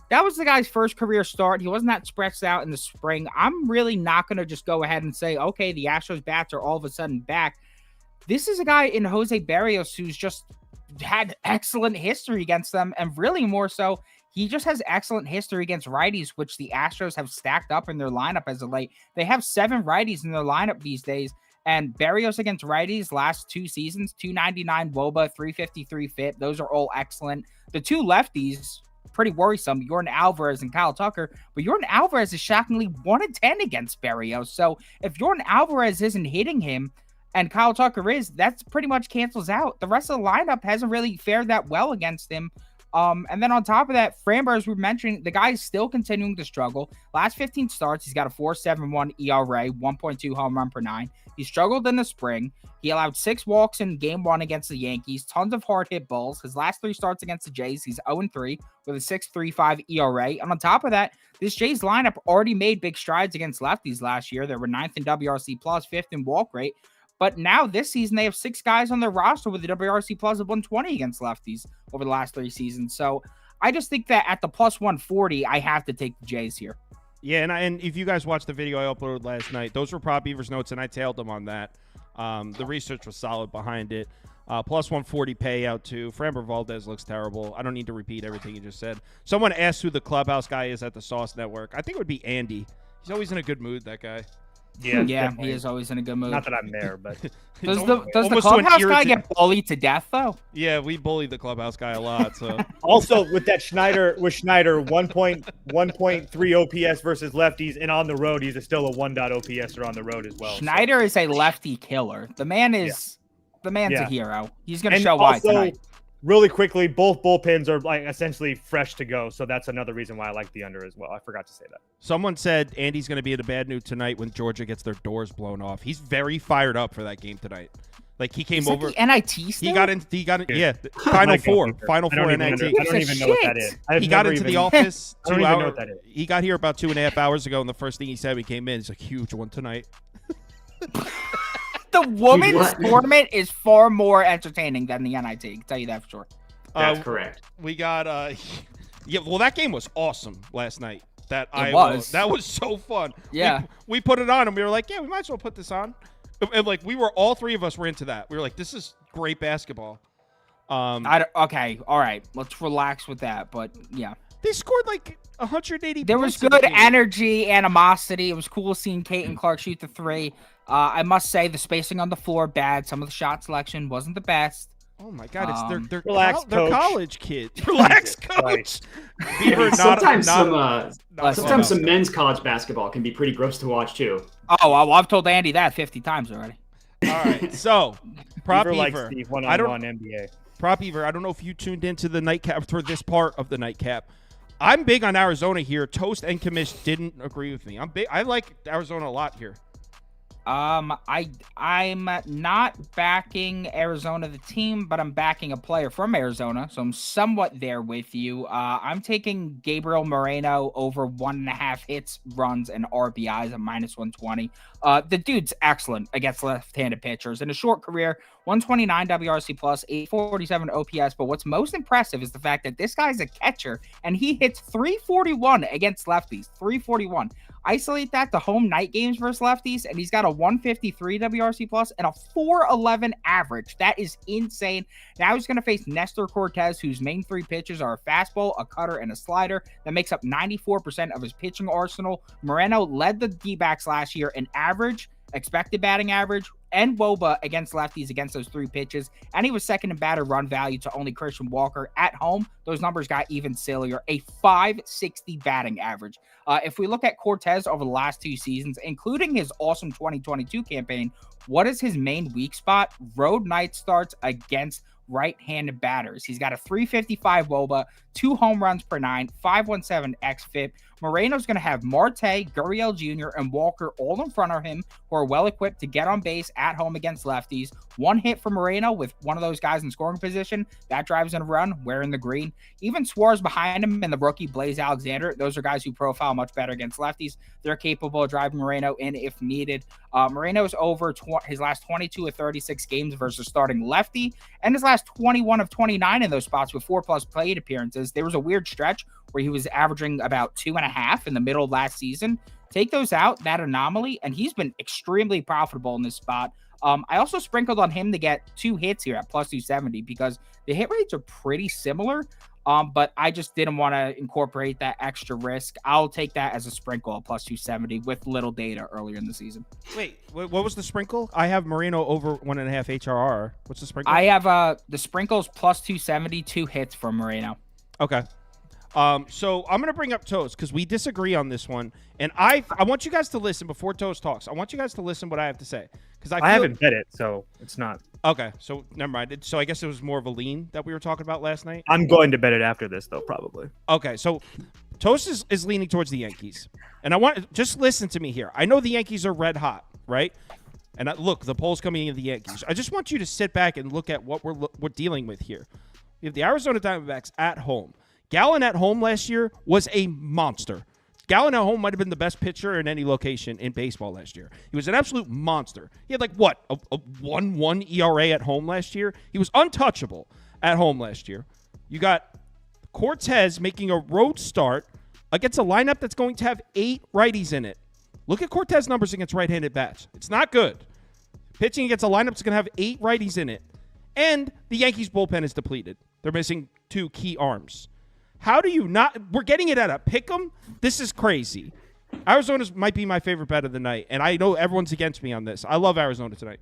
That was the guy's first career start. He wasn't that stretched out in the spring. I'm really not going to just go ahead and say, okay, the Astros bats are all of a sudden back. This is a guy in Jose Barrios who's just had excellent history against them, and really more so, he just has excellent history against righties, which the Astros have stacked up in their lineup as of late. They have 7 righties in their lineup these days, and Barrios against righties last 2 seasons, 299 WOBA, 353 FIP. Those are all excellent. The 2 lefties, pretty worrisome, Jordan Alvarez and Kyle Tucker, but Jordan Alvarez is shockingly 1-10 against Barrios. So if Jordan Alvarez isn't hitting him and Kyle Tucker is, that's pretty much cancels out. The rest of the lineup hasn't really fared that well against him. And then on top of that, Framber, as we mentioned, the guy is still continuing to struggle. Last 15 starts, he's got a 4.71 ERA, 1.2 home run per 9. He struggled in the spring. He allowed 6 walks in game 1 against the Yankees, tons of hard hit balls. His last 3 starts against the Jays, he's 0-3 with a 6.35 ERA. And on top of that, this Jays lineup already made big strides against lefties last year. They were 9th in WRC plus, 5th in walk rate. But now this season, they have 6 guys on their roster with a WRC plus of 120 against lefties over the last 3 seasons. So I just think that at the plus 140, I have to take the Jays here. Yeah, and if you guys watched the video I uploaded last night, those were Prop Beavers notes, and I tailed them on that. The research was solid behind it. Plus 140 payout too. Framber Valdez looks terrible. I don't need to repeat everything you just said. Someone asked who the clubhouse guy is at the Sauce Network. I think it would be Andy. He's always in a good mood, that guy. Yeah, he is always in a good mood. Not that I'm there, but does the clubhouse guy get bullied to death though? Yeah, we bully the clubhouse guy a lot. So also with Schneider 1.3 OPS versus lefties, and on the road he's still a 1. OPSer on the road as well. Schneider is a lefty killer. The man is a hero. He's going to show why tonight. Really quickly, both bullpens are like essentially fresh to go, so that's another reason why I like the under as well. I forgot to say that. Someone said Andy's going to be in a bad mood tonight when Georgia gets their doors blown off. He's very fired up for that game tonight. Like he came over. The NIT still? He got in. Yeah, Final Four NIT. I don't even know what that is. He got into the office 2 hours. I don't even know what that is. He got here about 2.5 hours ago, and the first thing he said when he came in is a huge one tonight. The women's tournament is far more entertaining than the NIT. I can tell you that for sure. That's correct. We got well, that game was awesome last night. That was so fun. Yeah. We put it on and we were like, yeah, we might as well put this on. And like all 3 of us were into that. We were like, this is great basketball. Okay, all right. Let's relax with that, but yeah. They scored like 180 There was good energy, animosity. It was cool seeing Kate and Clark shoot the 3. I must say the spacing on the floor bad. Some of the shot selection wasn't the best. Oh my God! It's they're college kids. Relax, coach. Sometimes some men's college basketball can be pretty gross to watch too. Oh, well, I've told Andy that 50 times already. All right, so Prop Beaver. One-on-one NBA. Prop Beaver. I don't know if you tuned into the nightcap for this part of the nightcap. I'm big on Arizona here. Toast and Kamish didn't agree with me. I like Arizona a lot here. I'm not backing Arizona the team, but I'm backing a player from Arizona, so I'm somewhat there with you. I'm taking Gabriel Moreno over 1.5 hits, runs, and RBIs at -120. The dude's excellent against left-handed pitchers. In a short career, 129 WRC plus, 847 OPS. But what's most impressive is the fact that this guy's a catcher and he hits 341 against lefties. 341. Isolate that to home night games versus lefties, and he's got a 153 WRC plus and a 411 average. That is insane. Now he's going to face Nestor Cortez, whose main 3 pitches are a fastball, a cutter, and a slider. That makes up 94% of his pitching arsenal. Moreno led the D-backs last year in average, expected batting average, and WOBA against lefties against those 3 pitches. And he was second in batter run value to only Christian Walker. At home, those numbers got even sillier. A 560 batting average. If we look at Cortez over the last 2 seasons, including his awesome 2022 campaign, what is his main weak spot? Road night starts against right-handed batters. He's got a 355 WOBA, 2 home runs per 9, 517 xFIP. Moreno's going to have Marte, Gurriel Jr., and Walker all in front of him who are well-equipped to get on base at home against lefties. 1 hit for Moreno with one of those guys in scoring position. That drives in a run, wearing the green. Even Suarez behind him and the rookie Blaze Alexander. Those are guys who profile much better against lefties. They're capable of driving Moreno in if needed. Moreno's over his last 22 of 36 games versus starting lefty, and his last 21 of 29 in those spots with 4+ plate appearances. There was a weird stretch where he was averaging about 2.5 in the middle of last season. Take those out, that anomaly, and he's been extremely profitable in this spot. I also sprinkled on him to get 2 hits here at plus 270 because the hit rates are pretty similar, but I just didn't want to incorporate that extra risk. I'll take that as a sprinkle at plus 270 with little data earlier in the season. Wait, what was the sprinkle? I have Moreno over 1.5 HRR. What's the sprinkle? I have the sprinkles plus 270, 2 hits from Moreno. Okay. So I'm going to bring up Toast because we disagree on this one. And I want you guys to listen before Toast talks. I want you guys to listen what I have to say. Because I haven't bet it, so it's not. Okay, so never mind. So I guess it was more of a lean that we were talking about last night. I'm going to bet it after this, though, probably. Okay, so Toast is leaning towards the Yankees. And just listen to me here. I know the Yankees are red hot, right? And look, the poll's coming in the Yankees. I just want you to sit back and look at what we're dealing with here. We have the Arizona Diamondbacks at home. Gallen at home last year was a monster. Gallen at home might have been the best pitcher in any location in baseball last year. He was an absolute monster. He had a 1.1 ERA at home last year. He was untouchable at home last year. You got Cortez making a road start against a lineup that's going to have 8 righties in it. Look at Cortez numbers against right-handed bats. It's not good. Pitching against a lineup that's going to have 8 righties in it. And the Yankees bullpen is depleted. They're missing 2 key arms. How do you not – we're getting it at a pick'em? This is crazy. Arizona might be my favorite bet of the night, and I know everyone's against me on this. I love Arizona tonight.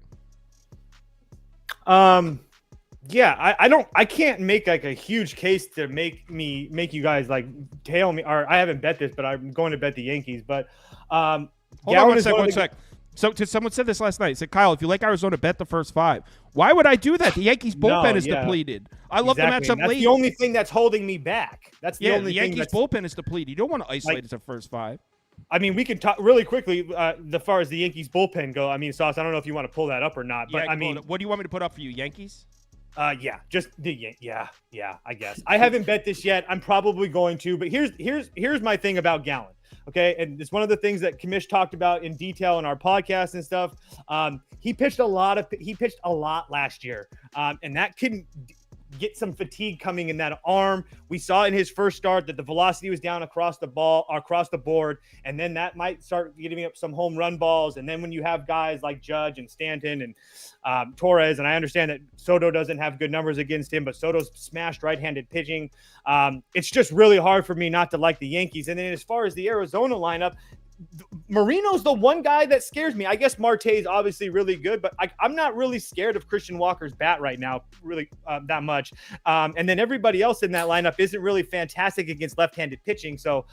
Yeah, I can't make like a huge case to make you guys like tail me. Or I haven't bet this, but I'm going to bet the Yankees. But hold on one sec. So someone said this last night. Said, Kyle, if you like Arizona, bet the first 5. Why would I do that? The Yankees bullpen is depleted. I love the matchup late. That's the only thing that's holding me back. That's the only thing. The Yankees bullpen is depleted. You don't want to isolate it to first 5. I mean, we can talk really quickly as far as the Yankees bullpen go. I mean, Sauce, I don't know if you want to pull that up or not. But I mean, what do you want me to put up for you, Yankees? I guess. I haven't bet this yet. I'm probably going to. But here's my thing about Gallen. Okay, and it's one of the things that Kamish talked about in detail in our podcast and stuff. He pitched a lot last year, and that couldn't get some fatigue coming in that arm. We saw in his first start that the velocity was down across the board, and then that might start getting up some home run balls. And then when you have guys like Judge and Stanton and Torres, and I understand that Soto doesn't have good numbers against him, but Soto's smashed right-handed pitching. It's just really hard for me not to like the Yankees. And then as far as the Arizona lineup, Marino's the one guy that scares me. I guess Marte is obviously really good, but I'm not really scared of Christian Walker's bat right now, really that much. And then everybody else in that lineup isn't really fantastic against left-handed pitching. So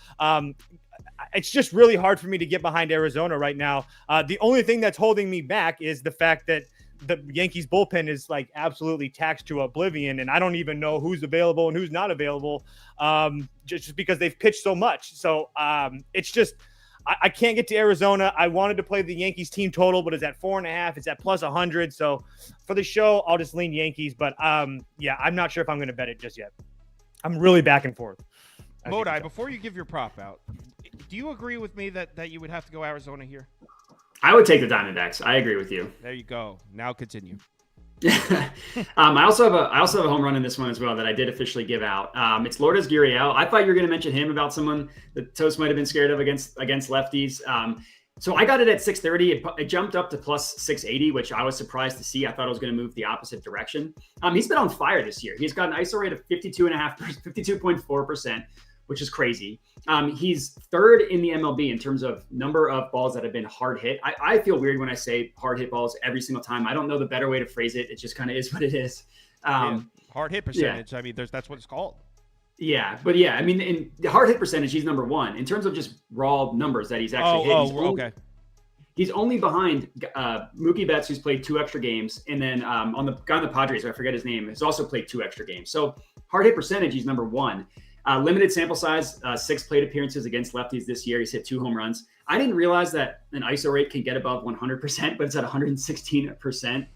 it's just really hard for me to get behind Arizona right now. The only thing that's holding me back is the fact that the Yankees bullpen is like absolutely taxed to oblivion, and I don't even know who's available and who's not available just because they've pitched so much. So it's just – I can't get to Arizona. I wanted to play the Yankees team total, but it's at 4.5. It's at plus 100. So for the show, I'll just lean Yankees. But I'm not sure if I'm going to bet it just yet. I'm really back and forth. Modai, before you give your prop out, do you agree with me that you would have to go Arizona here? I would take the Diamondbacks. I agree with you. There you go. Now continue. I also have a home run in this one as well that I did officially give out. It's Lourdes Gurriel. I thought you were going to mention him about someone that Toast might have been scared of against lefties. So I got it at 630. It jumped up to plus 680, which I was surprised to see. I thought it was going to move the opposite direction. He's been on fire this year. He's got an ISO rate of 52.4%, which is crazy. He's 3rd in the MLB in terms of number of balls that have been hard hit. I feel weird when I say hard hit balls every single time. I don't know the better way to phrase it. It just kind of is what it is. Hard hit percentage. Yeah. I mean, that's what it's called. Yeah, but I mean, in the hard hit percentage, he's number 1 in terms of just raw numbers that he's actually hit. Okay. He's only behind Mookie Betts, who's played 2 extra games, and then on the guy on the Padres, I forget his name, has also played 2 extra games. So hard hit percentage, he's number 1. Limited sample size, 6 plate appearances against lefties this year. He's hit 2 home runs. I didn't realize that an ISO rate can get above 100%, but it's at 116%.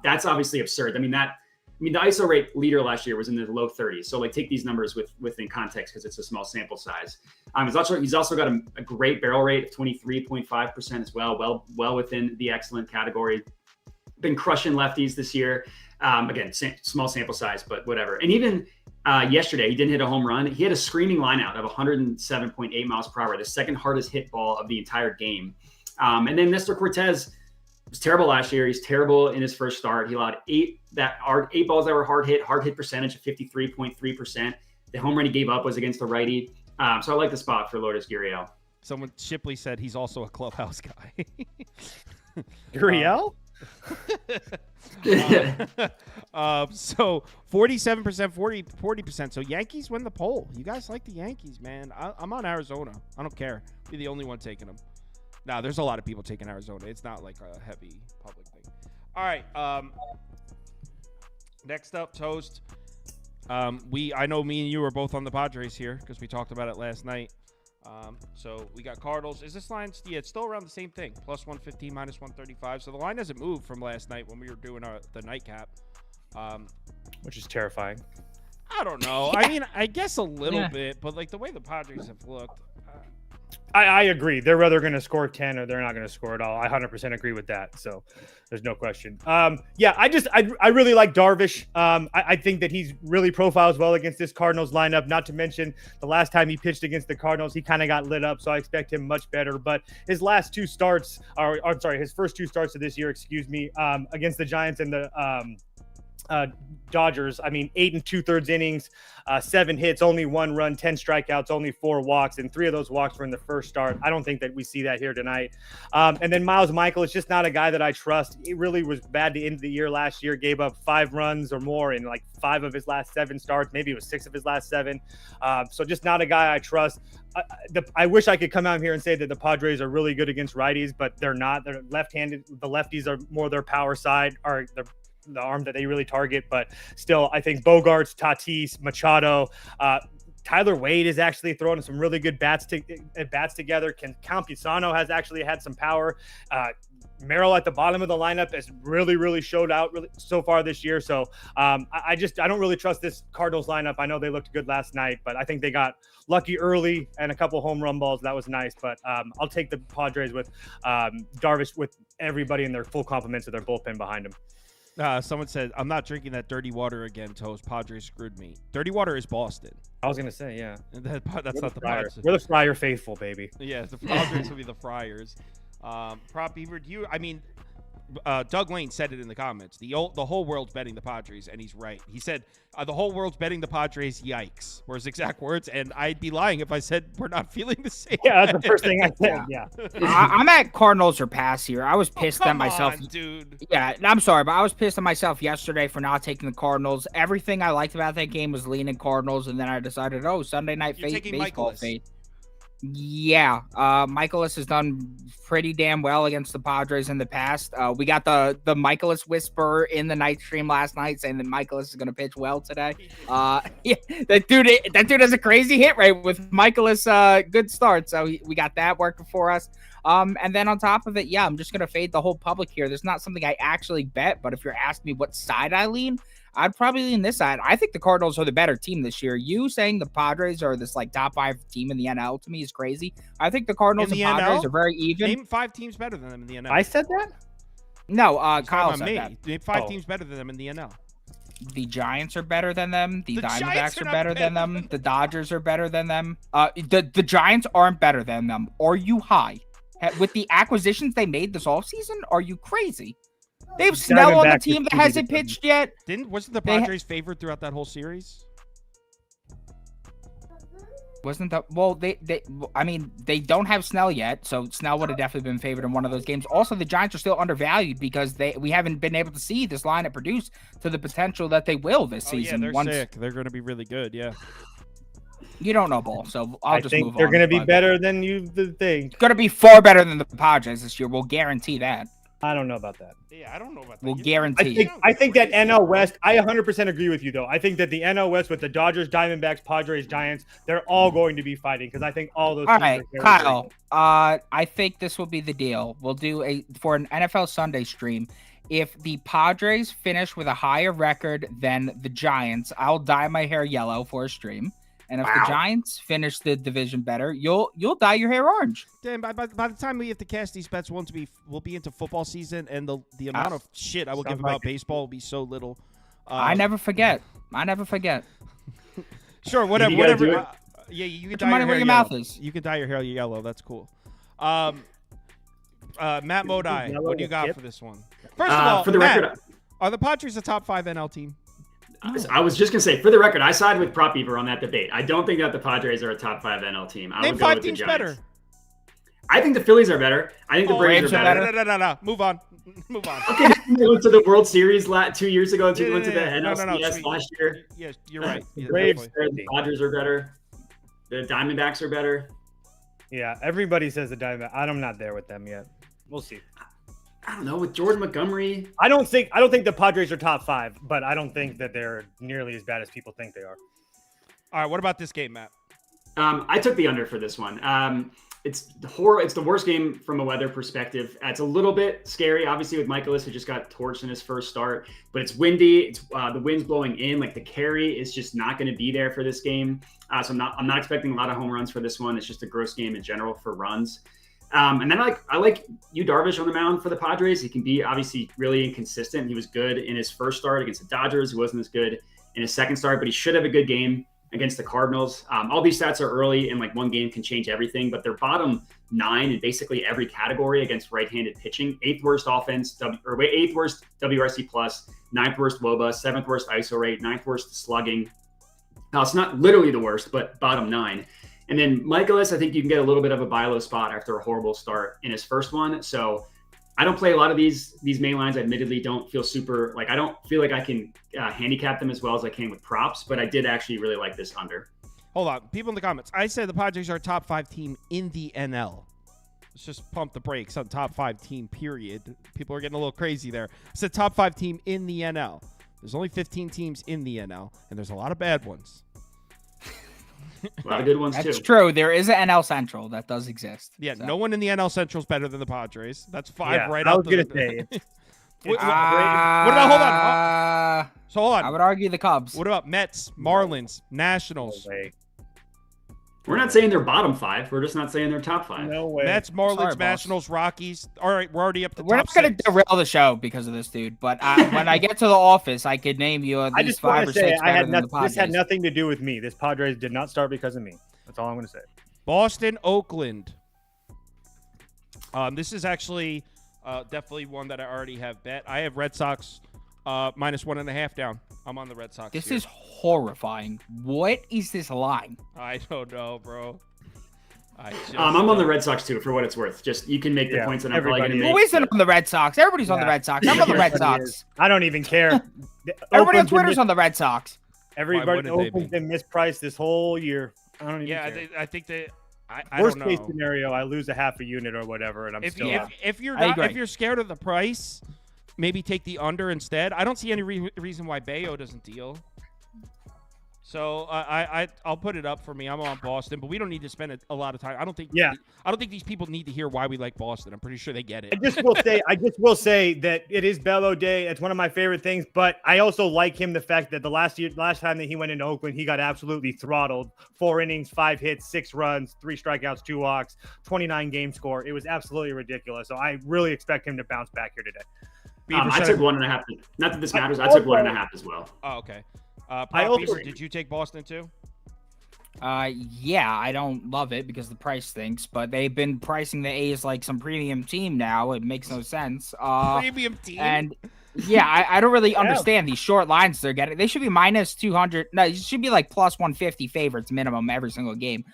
That's obviously absurd. I mean, the ISO rate leader last year was in the low 30s. So like take these numbers within context because it's a small sample size. He's also got a great barrel rate of 23.5% as well within the excellent category. Been crushing lefties this year. Again, small sample size, but whatever. And even yesterday, he didn't hit a home run. He had a screaming line out of 107.8 miles per hour, the second hardest hit ball of the entire game. And then Nestor Cortez was terrible last year. He's terrible in his first start. He allowed 8 balls that were hard hit percentage of 53.3%. The home run he gave up was against the righty. So I like the spot for Lourdes Gurriel. Someone, Shipley said he's also a clubhouse guy. Gurriel? So 47%, 40%. So Yankees win the poll. You guys like the Yankees, man. I'm on Arizona. I don't care. Be the only one taking them. Nah, there's a lot of people taking Arizona. It's not like a heavy public thing. All right. Next up, Toast. I know me and you are both on the Padres here because we talked about it last night. So we got Cardinals. Is this line? Yeah, it's still around the same thing. Plus 115, minus 135. So the line hasn't moved from last night when we were doing the nightcap. Which is terrifying. I don't know. I mean, I guess a little bit, but like the way the Padres have looked. I agree. They're either going to score 10 or they're not going to score at all. I 100% agree with that. So there's no question. Yeah, I really like Darvish. I think that he's really profiles well against this Cardinals lineup. Not to mention the last time he pitched against the Cardinals, he kind of got lit up. So I expect him much better. But his last 2 starts, his first 2 starts of this year, against the Giants and the Dodgers. I mean, 8 2/3 innings, 7 hits, only 1 run, 10 strikeouts, only 4 walks, and 3 of those walks were in the first start. I don't think that we see that here tonight. And then Miles Michael is just not a guy that I trust. He really was bad to end the year last year, gave up 5 runs or more in like 5 of his last 7 starts. Maybe it was 6 of his last 7. So just not a guy I trust. I wish I could come out here and say that the Padres are really good against righties, but they're not. They're left-handed. The lefties are more their power side, or the arm that they really target. But still, I think Bogarts, Tatis, Machado, Tyler Wade is actually throwing some really good bats together. Campusano has actually had some power. Merrill at the bottom of the lineup has really showed out so far this year. So I don't really trust this Cardinals lineup. I know they looked good last night, but I think they got lucky early and a couple home run balls. That was nice. But I'll take the Padres with Darvish with everybody in their full complements of their bullpen behind him. Someone said, I'm not drinking that dirty water again, Toast. Padres screwed me. Dirty water is Boston. I was going to say, yeah. That's not the Padres. We're the Friar faithful, baby. Yeah, the Padres will be the Friars. Prop Beaver, Doug Lane said it in the comments. The whole world's betting the Padres, and he's right. He said, the whole world's betting the Padres, yikes, were his exact words, and I'd be lying if I said we're not feeling the same. Yeah, that's the first thing I said, yeah. I'm at Cardinals or pass here. I was pissed at myself. Dude. Yeah, I'm sorry, but I was pissed at myself yesterday for not taking the Cardinals. Everything I liked about that game was leaning Cardinals, and then I decided, Sunday night baseball fate. Yeah, Michaelis has done pretty damn well against the Padres in the past. We got the Michaelis whisper in the night stream last night saying that Michaelis is going to pitch well today. Yeah, that dude has a crazy hit rate with Michaelis. Good start, so we got that working for us. And then on top of it, yeah, I'm just going to fade the whole public here. There's not something I actually bet, but if you're asking me what side I lean, I'd probably lean this side. I think the Cardinals are the better team this year. You saying the Padres are this like top 5 team in the NL to me is crazy. I think the Cardinals and Padres are very even. Name 5 teams better than them in the NL. I said that? No, Kyle said that. Name 5 teams better than them in the NL. The Giants are better than them. The Diamondbacks are better than them. The Dodgers are better than them. The Giants aren't better than them. Are you high? With the acquisitions they made this offseason, are you crazy? They have Snell on the team that hasn't pitched yet. Wasn't the Padres favored throughout that whole series? Wasn't that they don't have Snell yet, so Snell would have definitely been favored in one of those games. Also, the Giants are still undervalued because we haven't been able to see this lineup produce to the potential that they will this season. Yeah, they're sick. They're going to be really good. Yeah. You don't know ball, so I'll just move on. They're going to be better than you think. Going to be far better than the Padres this year. We'll guarantee that. I don't know about that. Yeah, I don't know about that. We'll guarantee. I think that NL West, I 100% agree with you, though. I think that the NL West with the Dodgers, Diamondbacks, Padres, Giants, they're all going to be fighting because I think all those All teams right, are very Kyle, good. I think this will be the deal. We'll do for an NFL Sunday stream. If the Padres finish with a higher record than the Giants, I'll dye my hair yellow for a stream. And if the Giants finish the division better, you'll dye your hair orange. Damn, by the time we have to cast these bets, we'll be into football season, and the amount of shit I will give about baseball will be so little. I never forget. Sure, whatever. Yeah, you can Put dye your money your hair where your yellow. mouth is. You can dye your hair yellow. That's cool. Matt Modi, what do you got for this one? First of all, for the Matt, record, are the Padres a top 5 NL team? I was just gonna say, for the record, I side with Prop Beaver on that debate. I don't think that the Padres are a top 5 NL team. I Name would go 5 with the teams Giants. better. I think the Phillies are better. I think the Braves are better. No. Move on. Okay, they went to the World Series 2 years ago. They went to the NLCS last year. Yes, you're right. The Braves, the Dodgers are better. The Diamondbacks are better. Yeah, everybody says the Diamondbacks. I'm not there with them yet. We'll see. I don't know, with Jordan Montgomery. I don't think the Padres are top 5, but I don't think that they're nearly as bad as people think they are. All right, what about this game, Matt? I took the under for this one. It's the worst game from a weather perspective. It's a little bit scary, obviously, with Michaelis, who just got torched in his first start. But it's windy. It's the wind's blowing in. Like, the carry is just not going to be there for this game. So I'm not expecting a lot of home runs for this one. It's just a gross game in general for runs. And then I like Yu Darvish on the mound for the Padres. He can be obviously really inconsistent. He was good in his first start against the Dodgers. He wasn't as good in his second start, but he should have a good game against the Cardinals. All these stats are early, and like one game can change everything, but they're bottom 9 in basically every category against right-handed pitching. 8th worst offense, 8th worst WRC plus, 9th worst WOBA, 7th worst ISO rate, 9th worst slugging. Now, it's not literally the worst, but bottom 9. And then Michaelis, I think you can get a little bit of a buy low spot after a horrible start in his first one. So I don't play a lot of these main lines. I admittedly don't feel I don't feel like I can handicap them as well as I can with props, but I did actually really like this under. Hold on. People in the comments. I said the Padres are a top 5 team in the NL. Let's just pump the brakes on top 5 team, period. People are getting a little crazy there. I said top 5 team in the NL. There's only 15 teams in the NL, and there's a lot of bad ones. A lot of good ones, too. That's true. There is an NL Central that does exist. Yeah, so. No one in the NL Central is better than the Padres. That's 5 right I out was going to say. What about, hold on. So hold on. I would argue the Cubs. What about Mets, Marlins, Nationals? No way. We're not saying they're bottom 5. We're just not saying they're top 5. No way. Mets, Marlins, Sorry, Nationals, Rockies. All right, we're already up to We're top not going 6. to derail the show because of this dude, but when I get to the office, I could name you at least I just 5 want or to say 6 better than the Padres. this had nothing to do with me. This Padres did not start because of me. That's all I'm going to say. Boston, Oakland. This is actually definitely one that I already have bet. I have Red Sox minus 1.5 down. I'm on the Red Sox. This here. is horrifying. What is this line? I don't know, bro. I'm on the Red Sox too, for what it's worth. Just you can make the points that I'm probably going to make. Who isn't on the Red Sox? Everybody's on the Red Sox. I'm on the Red Sox. I don't even care. Everybody on Twitter's on the Red Sox. Everybody Oakland's been mispriced this whole year. I don't even care. I think that I worst don't know. case scenario, I lose a half a unit or whatever, and if you're scared of the price, maybe take the under instead. I don't see any reason why Bayo doesn't deal. So I'll put it up for me. I'm on Boston, but we don't need to spend a lot of time. I don't think these people need to hear why we like Boston. I'm pretty sure they get it. I just will say that it is Bello Day. It's one of my favorite things, but I also like him the fact that the last time that he went into Oakland, he got absolutely throttled. 4 innings, 5 hits, 6 runs, 3 strikeouts, 2 walks, 29 game score. It was absolutely ridiculous. So I really expect him to bounce back here today. I took 1.5. Not that this matters. I took 1.5 as well. Oh, okay. Beaver, did you take Boston too? Yeah, I don't love it because the price stinks, but they've been pricing the A's like some premium team now. It makes no sense. Premium team? And yeah, I don't really understand these short lines they're getting. They should be minus 200. No, it should be like plus 150 favorites minimum every single game.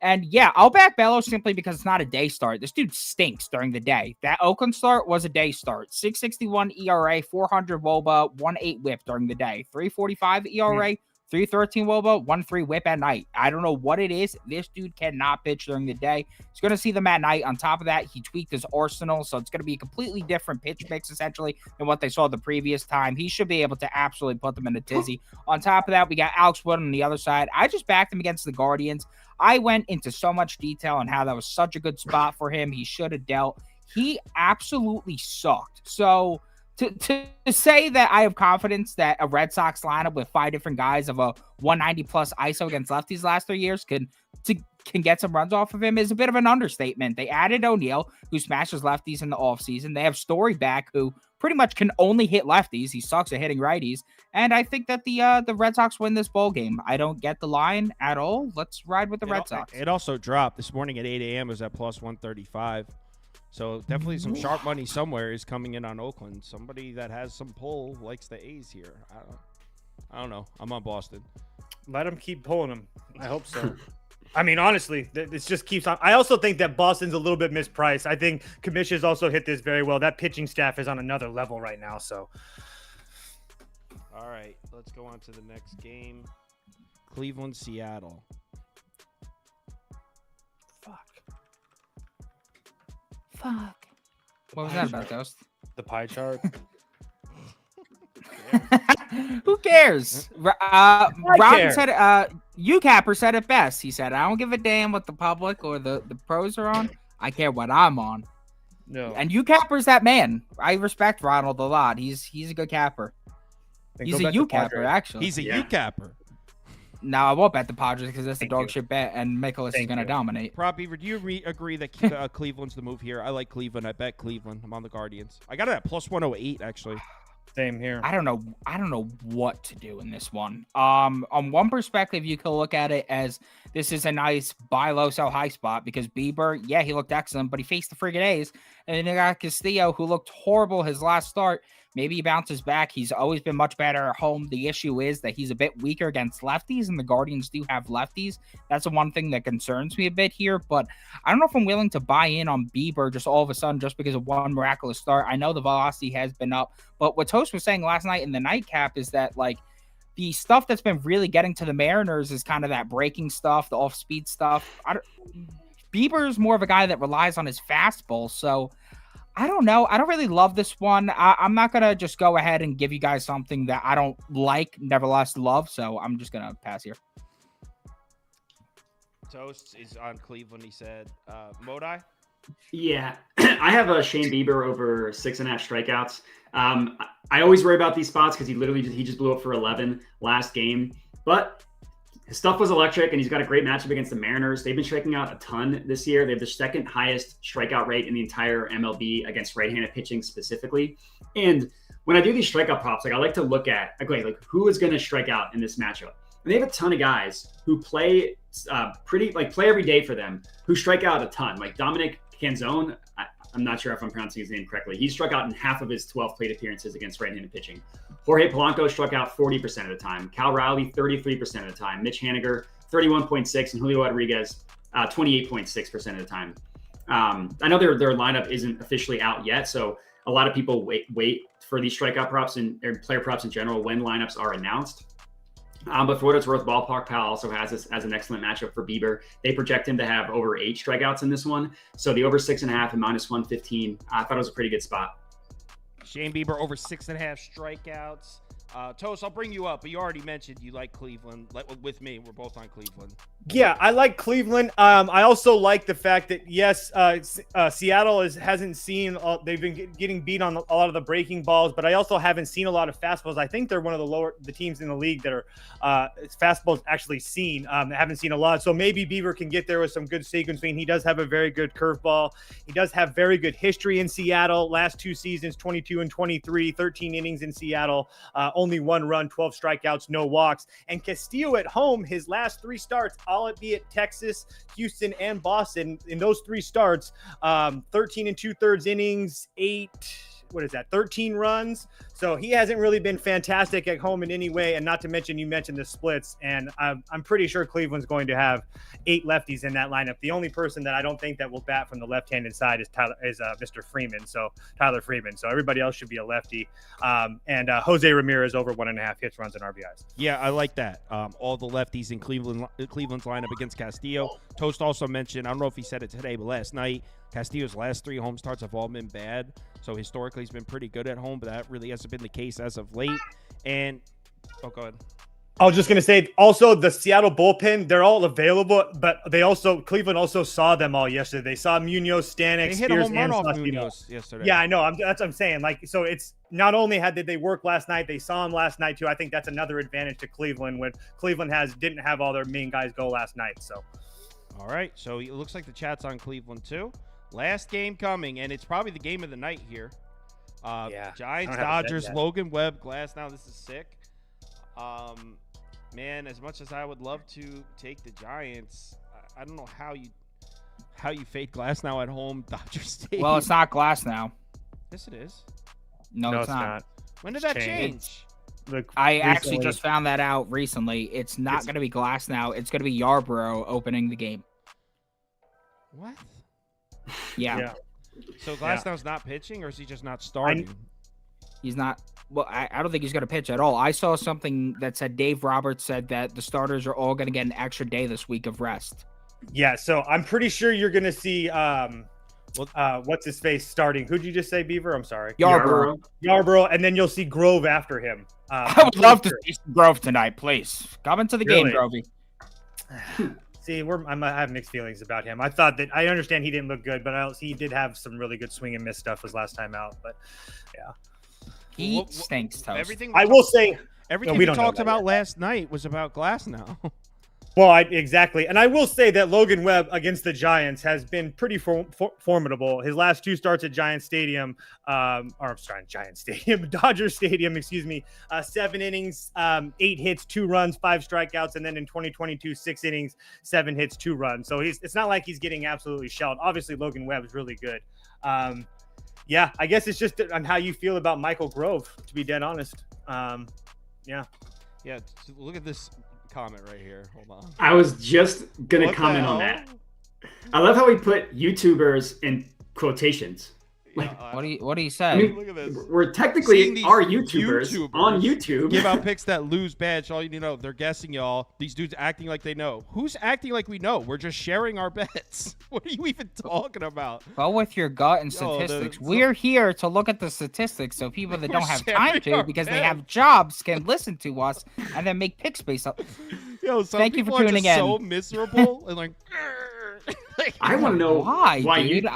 And yeah, I'll back Bello simply because it's not a day start. This dude stinks during the day. That Oakland start was a day start. 6.61 ERA, 400 WOBA, 1.8 WHIP during the day. 3.45 ERA, 313 Wobo, 1-3 whip at night. I don't know what it is. This dude cannot pitch during the day. He's going to see them at night. On top of that, he tweaked his arsenal, so it's going to be a completely different pitch mix, essentially, than what they saw the previous time. He should be able to absolutely put them in a tizzy. On top of that, we got Alex Wood on the other side. I just backed him against the Guardians. I went into so much detail on how that was such a good spot for him. He should have dealt. He absolutely sucked. So to say that I have confidence that a Red Sox lineup with 5 different guys of a 190 plus ISO against lefties last 3 years can get some runs off of him is a bit of an understatement. They added O'Neill, who smashes lefties in the offseason. They have Story back, who pretty much can only hit lefties. He sucks at hitting righties. And I think that the Red Sox win this ball game. I don't get the line at all. Let's ride with the Red Sox. It also dropped this morning at 8 a.m. It was at plus 135. So definitely some sharp money somewhere is coming in on Oakland. Somebody that has some pull likes the A's here. I don't know. I'm on Boston. Let them keep pulling them. I hope so. I mean, honestly, this just keeps on. I also think that Boston's a little bit mispriced. I think Commission's also hit this very well. That pitching staff is on another level right now. So, all right, let's go on to the next game. Cleveland, Seattle. Fuck. What was that about, Ghost? The pie chart. Who cares? Robin said, UCapper said it best. He said, I don't give a damn what the public or the pros are on. I care what I'm on. No. And UCapper's that man. I respect Ronald a lot. He's a good capper. He's a UCapper, actually. He's a UCapper. No, I won't bet the Padres because that's a dog shit bet, and Mikolas is going to dominate. Prop Beaver, do you agree that Cleveland's the move here? I like Cleveland. I bet Cleveland. I'm on the Guardians. I got it at plus 108, actually. Same here. I don't know what to do in this one. On one perspective, you can look at it as this is a nice buy low, sell high spot because Bieber, yeah, he looked excellent, but he faced the friggin' A's. And then you got Castillo, who looked horrible his last start. Maybe he bounces back. He's always been much better at home. The issue is that he's a bit weaker against lefties, and the Guardians do have lefties. That's the one thing that concerns me a bit here, but I don't know if I'm willing to buy in on Bieber just all of a sudden just because of one miraculous start. I know the velocity has been up, but what Toast was saying last night in the nightcap is that, like, the stuff that's been really getting to the Mariners is kind of that breaking stuff, the off-speed stuff. Bieber is more of a guy that relies on his fastball, so I don't know. I don't really love this one. I'm not going to just go ahead and give you guys something that I don't like, nevertheless love. So I'm just going to pass here. Toast is on Cleveland, he said. Modi? Yeah, I have a Shane Bieber over 6.5 strikeouts. I always worry about these spots because he just blew up for 11 last game. But his stuff was electric, and he's got a great matchup against the Mariners. They've been striking out a ton this year. They have the second highest strikeout rate in the entire MLB against right-handed pitching specifically. And when I do these strikeout props, like I like to look at, like who is going to strike out in this matchup. And they have a ton of guys who play play every day for them, who strike out a ton. Like Dominic Canzone, I'm not sure if I'm pronouncing his name correctly. He struck out in half of his 12 plate appearances against right-handed pitching. Jorge Polanco struck out 40% of the time. Cal Rowley, 33% of the time. Mitch Haniger, 31.6%. And Julio Rodriguez, 28.6% of the time. I know their lineup isn't officially out yet, so a lot of people wait for these strikeout props and player props in general when lineups are announced. But for what it's worth, Ballpark Pal also has this as an excellent matchup for Bieber. They project him to have over 8 strikeouts in this one. So the over 6.5 and minus 115, I thought it was a pretty good spot. Shane Bieber over 6.5 strikeouts. Toast, I'll bring you up, but you already mentioned you like Cleveland. With me, we're both on Cleveland. Yeah, I like Cleveland. I also like the fact that, yes, Seattle hasn't seen they've been getting beat on a lot of the breaking balls, but I also haven't seen a lot of fastballs. I think they're one of the teams in the league that are fastballs actually seen. Haven't seen a lot. So maybe Bieber can get there with some good sequencing. He does have a very good curveball. He does have very good history in Seattle. Last 2 seasons, 22 and 23, 13 innings in Seattle. Only 1 run, 12 strikeouts, no walks. And Castillo at home, his last 3 starts, all it be at Texas, Houston, and Boston. In those 3 starts, 13 and 2/3 innings, 8 13 runs. So he hasn't really been fantastic at home in any way. And not to mention, you mentioned the splits, and I'm pretty sure Cleveland's going to have 8 lefties in that lineup. The only person that I don't think that will bat from the left-handed side is Mr. Freeman. So Tyler Freeman. So everybody else should be a lefty. And Jose Ramirez over 1.5 hits, runs, and RBIs. Yeah, I like that. All the lefties in Cleveland's lineup against Castillo. Toast also mentioned, I don't know if he said it today, but last night, Castillo's last 3 home starts have all been bad. So historically, he's been pretty good at home, but that really hasn't been the case as of late. And, go ahead. I was just going to say, also, the Seattle bullpen, they're all available, but Cleveland also saw them all yesterday. They saw Munoz, Stanek, They hit Spears, a home run and off Sustino. Munoz yesterday. Yeah, I know. That's what I'm saying. Like, so it's not only did they work last night, they saw him last night too. I think that's another advantage to Cleveland when Cleveland didn't have all their main guys go last night. So, all right. So it looks like the chat's on Cleveland too. Last game coming, and it's probably the game of the night here. Giants, Dodgers, Logan Webb, Glasnow. This is sick. Man, as much as I would love to take the Giants, I don't know how you fade Glasnow at home, Dodger Stadium. Well, it's not Glasnow. Yes, it is. No, it's not. When did that change? I actually just found that out recently. It's not going to be Glasnow. It's going to be Yarbrough opening the game. What? Yeah. So Glasnow's not pitching, or is he just not starting? He's not. Well, I don't think he's going to pitch at all. I saw something that said Dave Roberts said that the starters are all going to get an extra day this week of rest. Yeah, so I'm pretty sure you're going to see what's his face starting. Who'd you just say, Beaver? I'm sorry. Yarbrough, and then you'll see Grove after him. I would love to see some Grove tonight, please. Come into the game, Grovey. See, I have mixed feelings about him. I understand he didn't look good, but he did have some really good swing and miss stuff his last time out. But yeah, he stinks toast. Everything we talked about last night was about Glasnow. Well, exactly. And I will say that Logan Webb against the Giants has been pretty formidable. His last 2 starts at Dodger Stadium, 7 innings, 8 hits, 2 runs, 5 strikeouts. And then in 2022, 6 innings, 7 hits, 2 runs. So it's not like he's getting absolutely shelled. Obviously, Logan Webb is really good. Yeah, I guess it's just on how you feel about Michael Grove, to be dead honest. Yeah, look at this comment right here. Hold on. I was just gonna comment on that. I love how we put YouTubers in quotations. What do you say? I mean, look at this. We're technically are YouTubers on YouTube. Give out picks that lose bad. All you need to know, they're guessing, y'all. These dudes acting like they know. Who's acting like we know? We're just sharing our bets. What are you even talking about? Go with your gut and statistics. We're here to look at the statistics so people that don't have time to, because they have jobs, can listen to us and then make picks based up. Thank you for tuning in. So miserable and like. I want to know why, dude.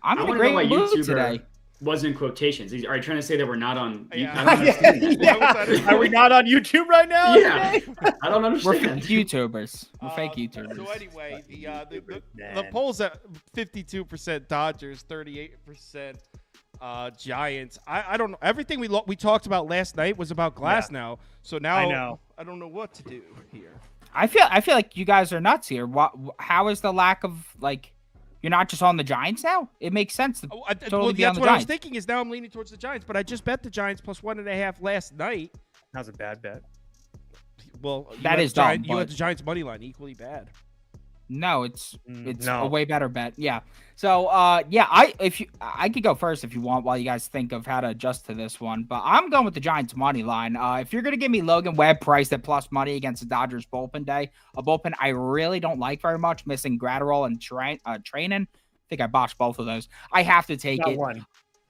I'm in a great mood today. Wasn't in quotations. Are you trying to say that we're not on? Yeah. I don't understand that. Are we not on YouTube right now? Yeah, I don't understand. We're fake YouTubers. We're fake YouTubers. So anyway, the polls at 52% Dodgers, 38% Giants. I don't know. Everything we talked about last night was about Glasnow. So now I don't know what to do here. I feel like you guys are nuts here. How is the lack of you're not just on the Giants now? It makes sense. That's what I was thinking. Is now I'm leaning towards the Giants, but I just bet the Giants plus 1.5 last night. That was a bad bet. Well, that is dumb. You had the Giants money line equally bad. No, it's a way better bet. Yeah. So I could go first if you want while you guys think of how to adjust to this one. But I'm going with the Giants money line. If you're gonna give me Logan Webb priced at plus money against the Dodgers bullpen day, a bullpen I really don't like very much, missing Gratterall and Trainin. I think I botched both of those. I have to take it. One.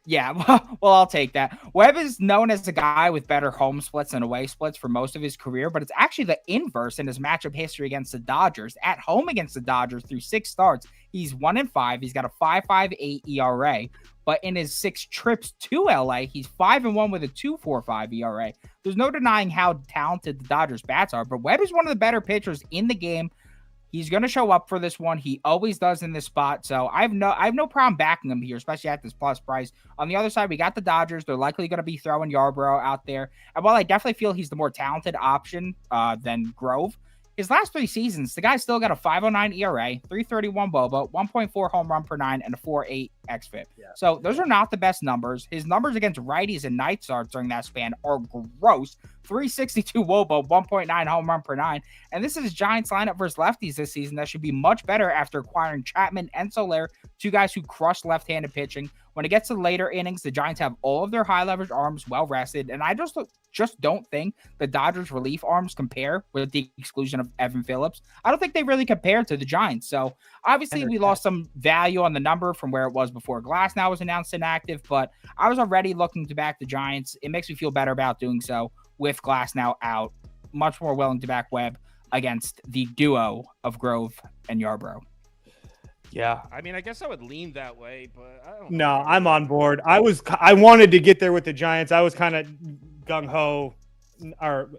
Yeah, well, I'll take that. Webb is known as a guy with better home splits and away splits for most of his career, but it's actually the inverse in his matchup history against the Dodgers. At home against the Dodgers through 6 starts, he's 1-5. He's got a 5.58 ERA, but in his 6 trips to LA, he's 5-1 with a 2.45 ERA. There's no denying how talented the Dodgers bats are, but Webb is one of the better pitchers in the game. He's going to show up for this one. He always does in this spot. So I have no problem backing him here, especially at this plus price. On the other side, we got the Dodgers. They're likely going to be throwing Yarbrough out there. And while I definitely feel he's the more talented option than Grove, his last 3 seasons, the guy's still got a 5.09 ERA, 3.31 BOBA, 1.4 home run per 9, and a 4.8 xFIP. Yeah. So those are not the best numbers. His numbers against righties and night starts during that span are gross. 362 WOBA, 1.9 home run per 9. And this is Giants lineup versus lefties this season that should be much better after acquiring Chapman and Soler, 2 guys who crush left-handed pitching. When it gets to later innings, the Giants have all of their high-leverage arms well rested, and I just don't think the Dodgers' relief arms compare, with the exclusion of Evan Phillips. I don't think they really compare to the Giants. So obviously we lost some value on the number from where it was before Glasnow was announced inactive, but I was already looking to back the Giants. It makes me feel better about doing so with Glasnow out. Much more willing to back Webb against the duo of Grove and Yarbrough. Yeah. I mean, I guess I would lean that way, but I don't know. No, I'm on board. I wanted to get there with the Giants. I was kind of gung-ho or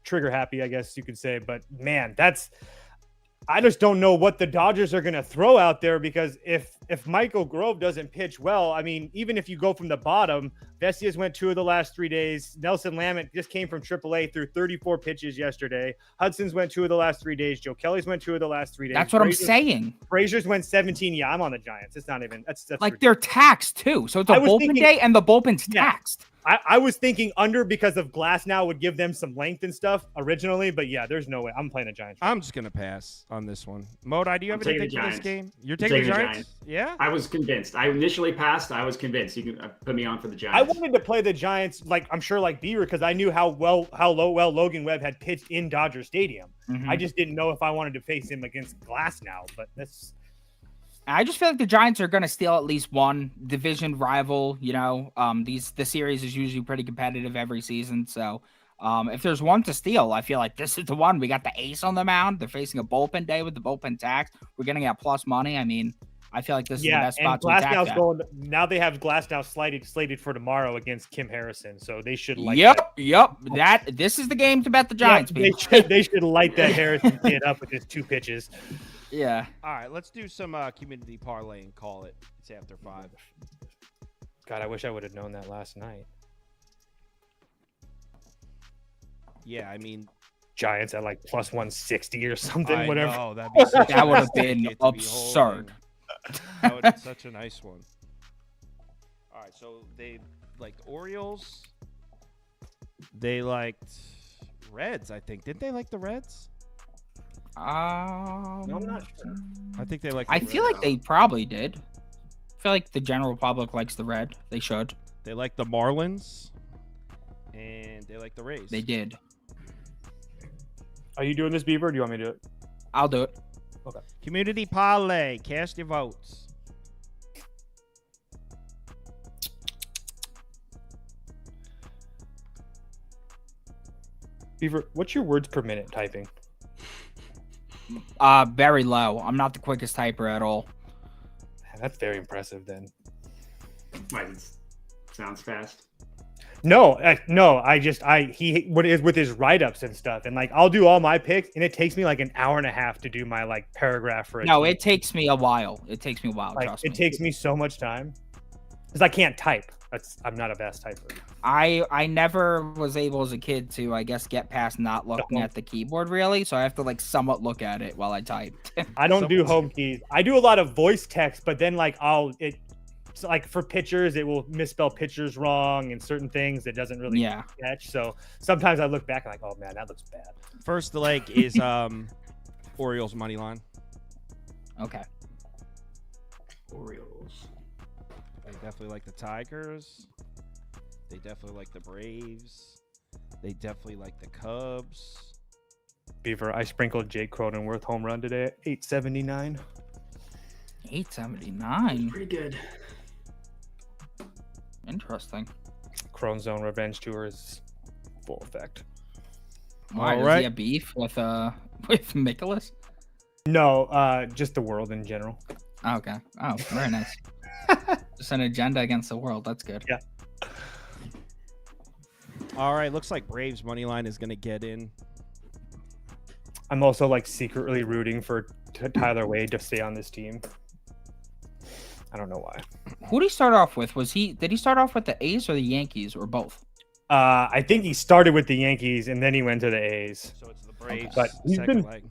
trigger happy, I guess you could say. But, man, I just don't know what the Dodgers are going to throw out there, because if Michael Grove doesn't pitch well, I mean, even if you go from the bottom, Vestia's went 2 of the last 3 days. Nelson Lamet just came from AAA through 34 pitches yesterday. Hudson's went 2 of the last 3 days. Joe Kelly's went 2 of the last 3 days. That's what I'm saying. Frazier's went 17. Yeah, I'm on the Giants. It's not even that's like ridiculous. They're taxed too. So it's a bullpen day and the bullpen's taxed. I was thinking under because of Glasnow would give them some length and stuff originally, but yeah, there's no way. I'm playing the Giants. I'm just gonna pass on this one. Modi, do you have I'm taking anything the for this Giants. game? You're taking the Giants? Giants. Yeah. I was convinced. I initially passed. I was convinced. You can put me on for the I Giants. wanted to play the Giants, like I'm sure, like Beaver, because I knew how well Logan Webb had pitched in Dodger Stadium. I just didn't know if I wanted to face him against Glasnow, but that's. I just feel like the Giants are going to steal at least one division rival. You know, the series is usually pretty competitive every season. So if there's one to steal, I feel like this is the one. We got the ace on the mound. They're facing a bullpen day with the bullpen tax. We're getting at plus money. I mean, I feel like this is the best spot to attack that. Going. Now they have Glasnow slated for tomorrow against Kim Harrison, so they should light. Yep. This is the game to bet the Giants. They should light that Harrison kid up with his 2 pitches. Yeah. All right, let's do some community parlay and call it. It's after 5. God, I wish I would have known that last night. Yeah, I mean, Giants at like plus 160 or something, whatever. Oh, that would have been absurd. That would have been such a nice one. All right, so they liked Orioles. They liked Reds, I think. Didn't they like the Reds? No, I'm not sure. I think they like. I feel like they probably did. I feel like the general public likes the red. They should. They like the Marlins, and they like the Rays. They did. Are you doing this, Beaver? Or do you want me to do it? I'll do it. Okay. Community parlay. Cast your votes. Beaver, what's your words per minute typing? Very low. I'm not the quickest typer at all. That's very impressive then. Sounds fast. No. He with his write-ups and stuff, and like I'll do all my picks, and it takes me like an hour and a half to do my like paragraph for it. No, it takes me a while. Trust me. It takes me so much time because I can't type. I'm not a fast typer. I never was able as a kid to, I guess, get past not looking at the keyboard really, so I have to like somewhat look at it while I type. I don't do home keys. I do a lot of voice text, but then like so like for pitchers, it will misspell pitchers wrong and certain things it doesn't really catch. So sometimes I look back and like, oh man, that looks bad. First leg is Orioles money line. Okay. Orioles. They definitely like the Tigers. They definitely like the Braves. They definitely like the Cubs. Beaver, I sprinkled Jake Cronenworth home run today at 879. 879. Pretty good. Interesting. Crone Zone Revenge Tour is full effect. Why, does he have beef with Mikolas? No, just the world in general. Okay. Oh, very nice. Just an agenda against the world. That's good. Yeah. All right. Looks like Braves money line is going to get in. I'm also like secretly rooting for Tyler Wade to stay on this team. I don't know why. Who did he start off with? Did he start off with the A's or the Yankees or both? I think he started with the Yankees and then he went to the A's. So it's the Braves, But second leg.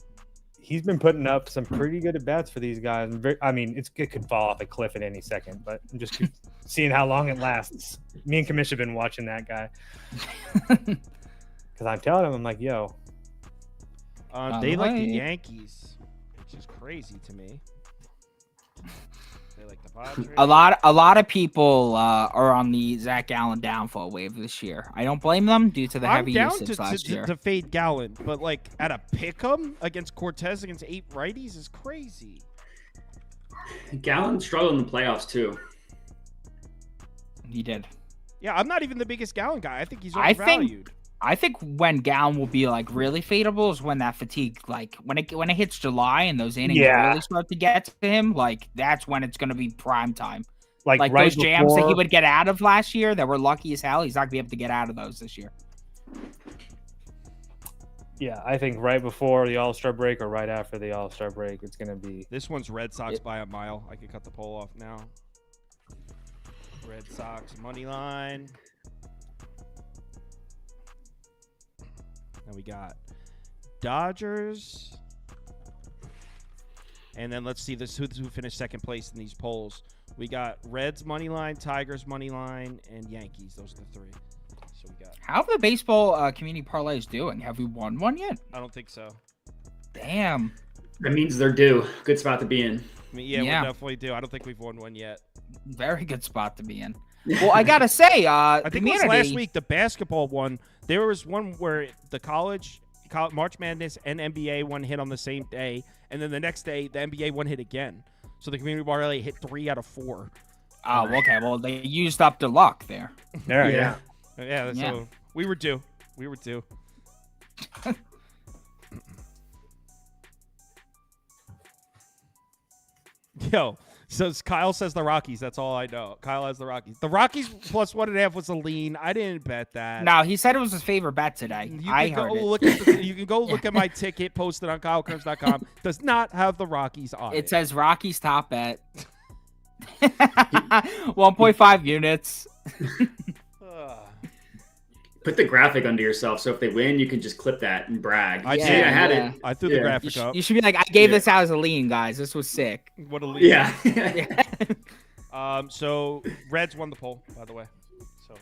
he's been putting up some pretty good at bats for these guys. I mean, it could fall off a cliff at any second, but I'm just seeing how long it lasts. Me and Kamish have been watching that guy because I'm telling him, I'm like, yo, They like the Yankees, which is crazy to me. They like the Padres. A lot of people are on the Zach Gallen downfall wave this year. I don't blame them due to the heavy usage last year. To fade Gallen, but like at a pick'em against Cortez against 8 righties is crazy. Gallen struggled in the playoffs too. He did. Yeah, I'm not even the biggest Gallen guy. I think he's overvalued. I think when Gallen will be like really fadeable is when that fatigue, like when it hits July and those innings really start to get to him, like that's when it's going to be prime time. Like right those jams that he would get out of last year that were lucky as hell, he's not going to be able to get out of those this year. Yeah, I think right before the All-Star break or right after the All-Star break, it's going to be. This one's Red Sox by a mile. I could cut the poll off now. Red Sox money line. And we got Dodgers. And then let's see who finished second place in these polls. We got Reds money line, Tigers money line, and Yankees. Those are the 3. So we got. How are the baseball community parlays doing? Have we won one yet? I don't think so. Damn. That means they're due. Good spot to be in. I mean, yeah, we definitely do. I don't think we've won one yet. Very good spot to be in. Well, I gotta say, I think it was last week the basketball one. There was one where the college March Madness and NBA one hit on the same day, and then the next day the NBA one hit again. So the community parlay hit 3 out of 4. Oh, okay. Well, they used up the luck there. Yeah. So we were due. We were due. Yo. So Kyle says the Rockies. That's all I know. Kyle has the Rockies. The Rockies plus 1.5 was a lean. I didn't bet that. No, he said it was his favorite bet today. I heard it. You can go look at my ticket posted on KyleKirms.com. Does not have the Rockies on it. It says Rockies top bet. 1.5 units. Put the graphic under yourself, so if they win, you can just clip that and brag. I had it. I threw the graphic up. You should be like, I gave this out as a lean, guys. This was sick. What a lean. Yeah. So Reds won the poll, by the way. So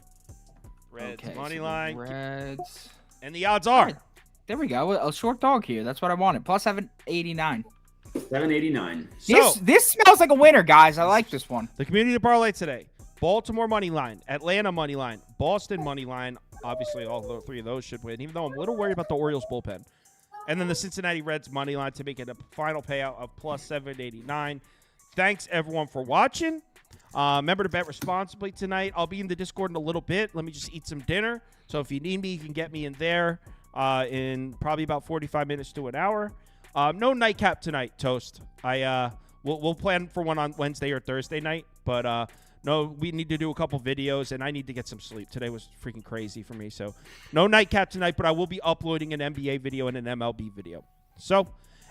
Reds money line. Reds. And the odds are. There we go. A short dog here. That's what I wanted. Plus 789. 789. So, this smells like a winner, guys. I like this one. The community parlay today. Baltimore money line, Atlanta money line, Boston money line. Obviously, all 3 of those should win, even though I'm a little worried about the Orioles bullpen. And then the Cincinnati Reds money line to make it a final payout of plus 789. Thanks, everyone, for watching. Remember to bet responsibly tonight. I'll be in the Discord in a little bit. Let me just eat some dinner. So if you need me, you can get me in there in probably about 45 minutes to an hour. No nightcap tonight, Toast. We'll plan for one on Wednesday or Thursday night, but no, we need to do a couple videos, and I need to get some sleep. Today was freaking crazy for me, so no nightcap tonight, but I will be uploading an NBA video and an MLB video. So,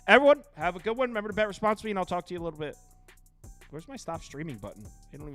everyone, have a good one. Remember to bet responsibly, and I'll talk to you a little bit. Where's my stop streaming button? I don't even